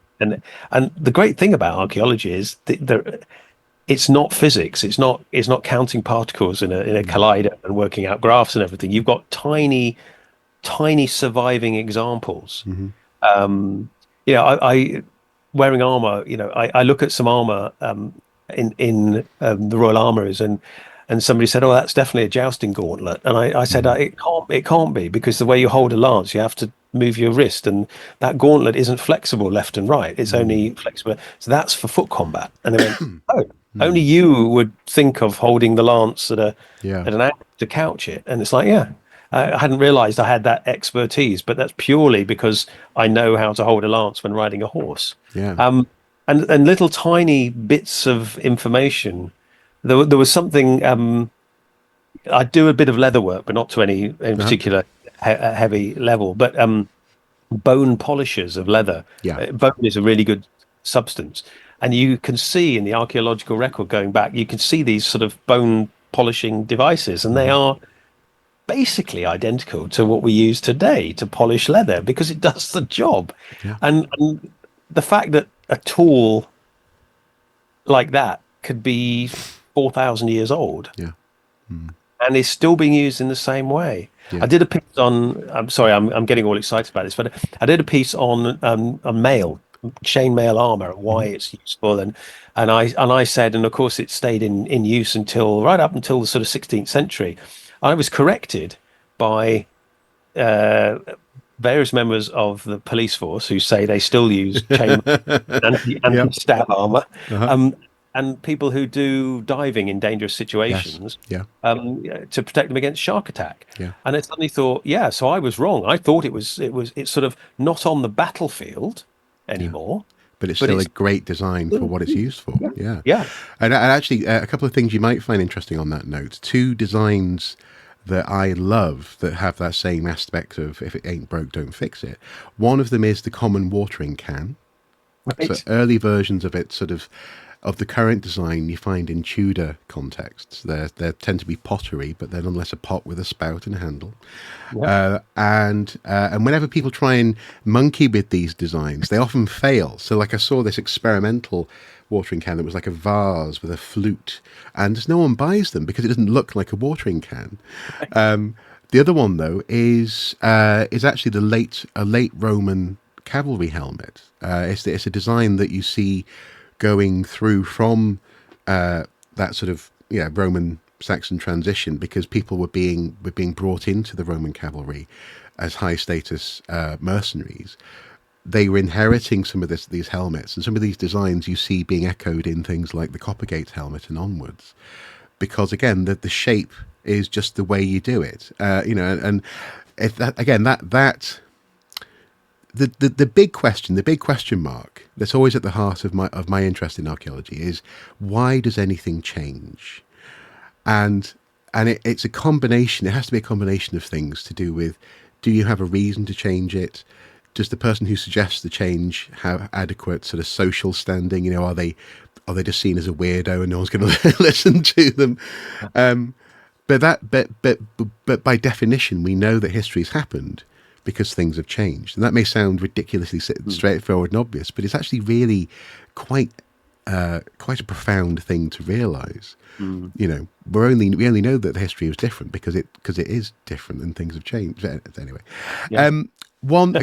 And the great thing about archaeology is it's not physics. It's not counting particles in a collider and working out graphs and everything. You've got tiny tiny surviving examples. Hmm. You know, I wearing armor. You know, I look at some armor in the Royal Armourers, and somebody said, "Oh, that's definitely a jousting gauntlet." And I said, Hmm. it can't be, because the way you hold a lance, you have to move your wrist, and that gauntlet isn't flexible left and right. It's Hmm. only flexible. So that's for foot combat." And they went, "Oh, only Hmm. you would think of holding the lance Yeah. at an angle to couch it." And it's like, yeah. I hadn't realized I had that expertise, but that's purely because I know how to hold a lance when riding a horse. Yeah. Um, and little tiny bits of information. There was something. I do a bit of leather work, but not to any in Uh-huh. particular heavy level. But bone polishers of leather. Yeah. Bone is a really good substance, and you can see in the archaeological record going back, you can see these sort of bone polishing devices, and they Hmm. are basically identical to what we use today to polish leather, because it does the job. Yeah. And the fact that a tool like that could be 4,000 years old Yeah. Mm. and is still being used in the same way. I Yeah. did a piece on. I'm sorry, I'm getting all excited about this, but I did a piece on mail, chainmail armor, and why Hmm. it's useful, and I said, and of course it stayed in use until right up until the sort of 16th century. I was corrected by uh, various members of the police force who say they still use chain Yeah. anti-stab armor, Uh-huh. um, and people who do diving in dangerous Yes. situations Yeah. to protect them against shark attack. Yeah. And I suddenly thought, yeah, so I was wrong. I thought it's sort of not on the battlefield Yeah. anymore, But it's but still a it's great design for what it's used for. yeah, Yeah. yeah. And actually, a couple of things you might find interesting on that note. Two designs that I love that have that same aspect of if it ain't broke, don't fix it. One of them is the common watering can. So Right. early versions of it, sort of the current design you find in Tudor contexts. They tend to be pottery, but they're nonetheless a pot with a spout and a handle. Yeah. And whenever people try and monkey with these designs, they often fail. So, like I saw this experimental watering can that was like a vase with a flute, and just no one buys them because it doesn't look like a watering can. The other one though is actually a late Roman cavalry helmet. It's a design that you see going through from that sort of Roman Saxon transition, because people were being brought into the Roman cavalry as high status mercenaries. They were inheriting some of these helmets, and some of these designs you see being echoed in things like the Coppergate helmet and onwards, because again the shape is just the way you do it. And if that again that the big question, the big question mark that's always at the heart of my interest in archaeology is, why does anything change? And it's a combination. It has to be a combination of things to do with: do you have a reason to change it? Does the person who suggests the change have adequate sort of social standing? Are they just seen as a weirdo and no one's going to listen to them? But by definition, we know that history's happened because things have changed, and that may sound ridiculously straightforward and obvious, but it's actually really quite quite a profound thing to realise. Mm. We only know that the history was different because it is different and things have changed. Anyway, Yeah. one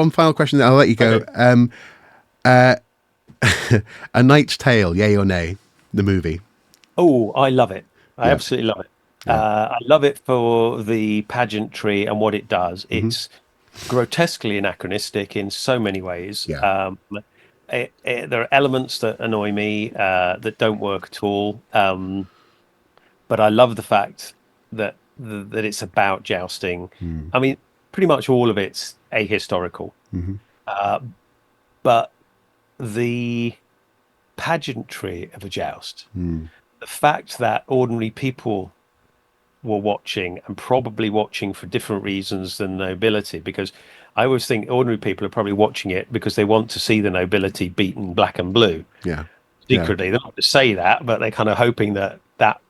final question, then I'll let you go. Okay. A Knight's Tale, yay or nay? The movie. Oh, I love it. I Yeah, absolutely love it. yeah. I love it for the pageantry and what it does. Hmm. It's grotesquely anachronistic in so many ways. Yeah. There are elements that annoy me that don't work at all. But I love the fact that it's about jousting. Mm. I mean, pretty much all of it's ahistorical, Hmm. uh, but the pageantry of a joust, Mm. the fact that ordinary people were watching, and probably watching for different reasons than nobility, because I always think ordinary people are probably watching it because they want to see the nobility beaten black and blue. Yeah, yeah, Secretly, they're not to say that, but they're kind of hoping that that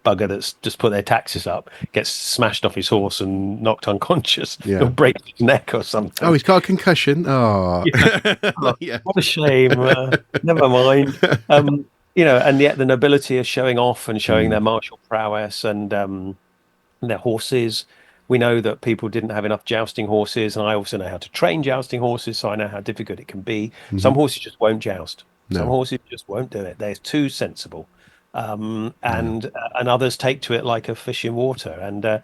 bugger that's just put their taxes up gets smashed off his horse and knocked unconscious or yeah. breaks his neck or Oh, something. he's got a concussion. Oh, Yeah. Oh, yeah. what a shame. Never mind. And yet the nobility are showing off and showing their Mm. martial prowess, and their horses We know that people didn't have enough jousting horses, and I also know how to train jousting horses, so I know how difficult it can be. Some horses just won't joust. Some No. horses just won't do it. They're too sensible, Yeah. and others take to it like a fish in water. And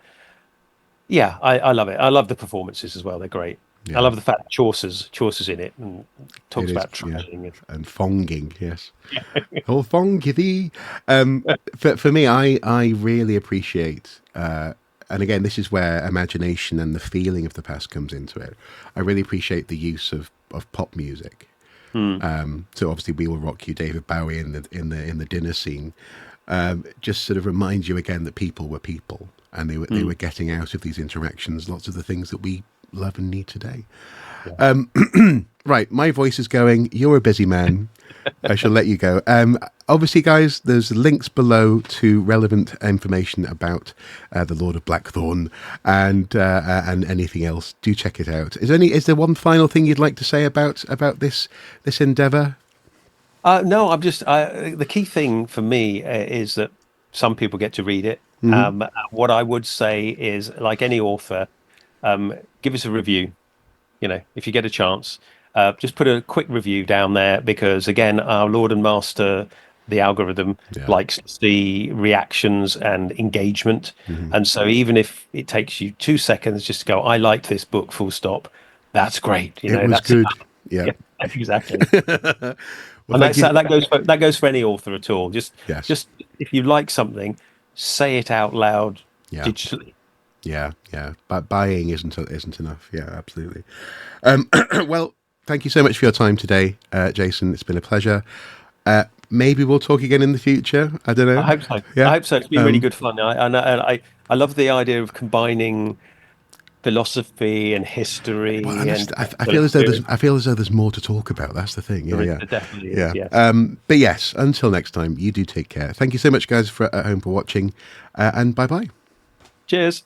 yeah, I love it. I love the performances as well. They're great. I Yeah. love the fact that Chaucer's in it and It talks is. about Yeah. training. And fonging. Yes. Oh, fongy thee. For me, I really appreciate. And again, this is where imagination and the feeling of the past comes into it. I really appreciate the use of pop music. So obviously, "We Will Rock You," David Bowie in the dinner scene, just sort of reminds you again that people were people, and they were getting out of these interactions lots of the things that we love and need today. Yeah. Right, my voice is going. You're a busy man. I shall let you go. Obviously, guys, there's links below to relevant information about the Lord of Blackthorne and anything else. Do check it out. Is there one final thing you'd like to say about this endeavour? No, the key thing for me is that some people get to read it. What I would say is, like any author, give us a review. If you get a chance, just put a quick review down there, because again, our Lord and Master, the algorithm, likes to see reactions and engagement. And so even if it takes you 2 seconds just to go, "I liked this book, full stop," that's great. It was That's good. enough. Yeah. Yeah, exactly. Well, And thank you. that goes for any author at all. Just Yes. just if you like something, say it out loud Yeah. digitally. Yeah. But buying isn't enough. Yeah, absolutely. Well, thank you so much for your time today, Jason. It's been a pleasure. Maybe we'll talk again in the future. I don't know. I hope so. Yeah. I hope so. It's been really good fun. I love the idea of combining philosophy and history Well, and I feel as though there's more to talk about. That's the thing. there Yeah. definitely Yeah. is. Yeah. But yes, until next time, you do take care. Thank you so much, guys, at home for watching, and bye bye. Cheers.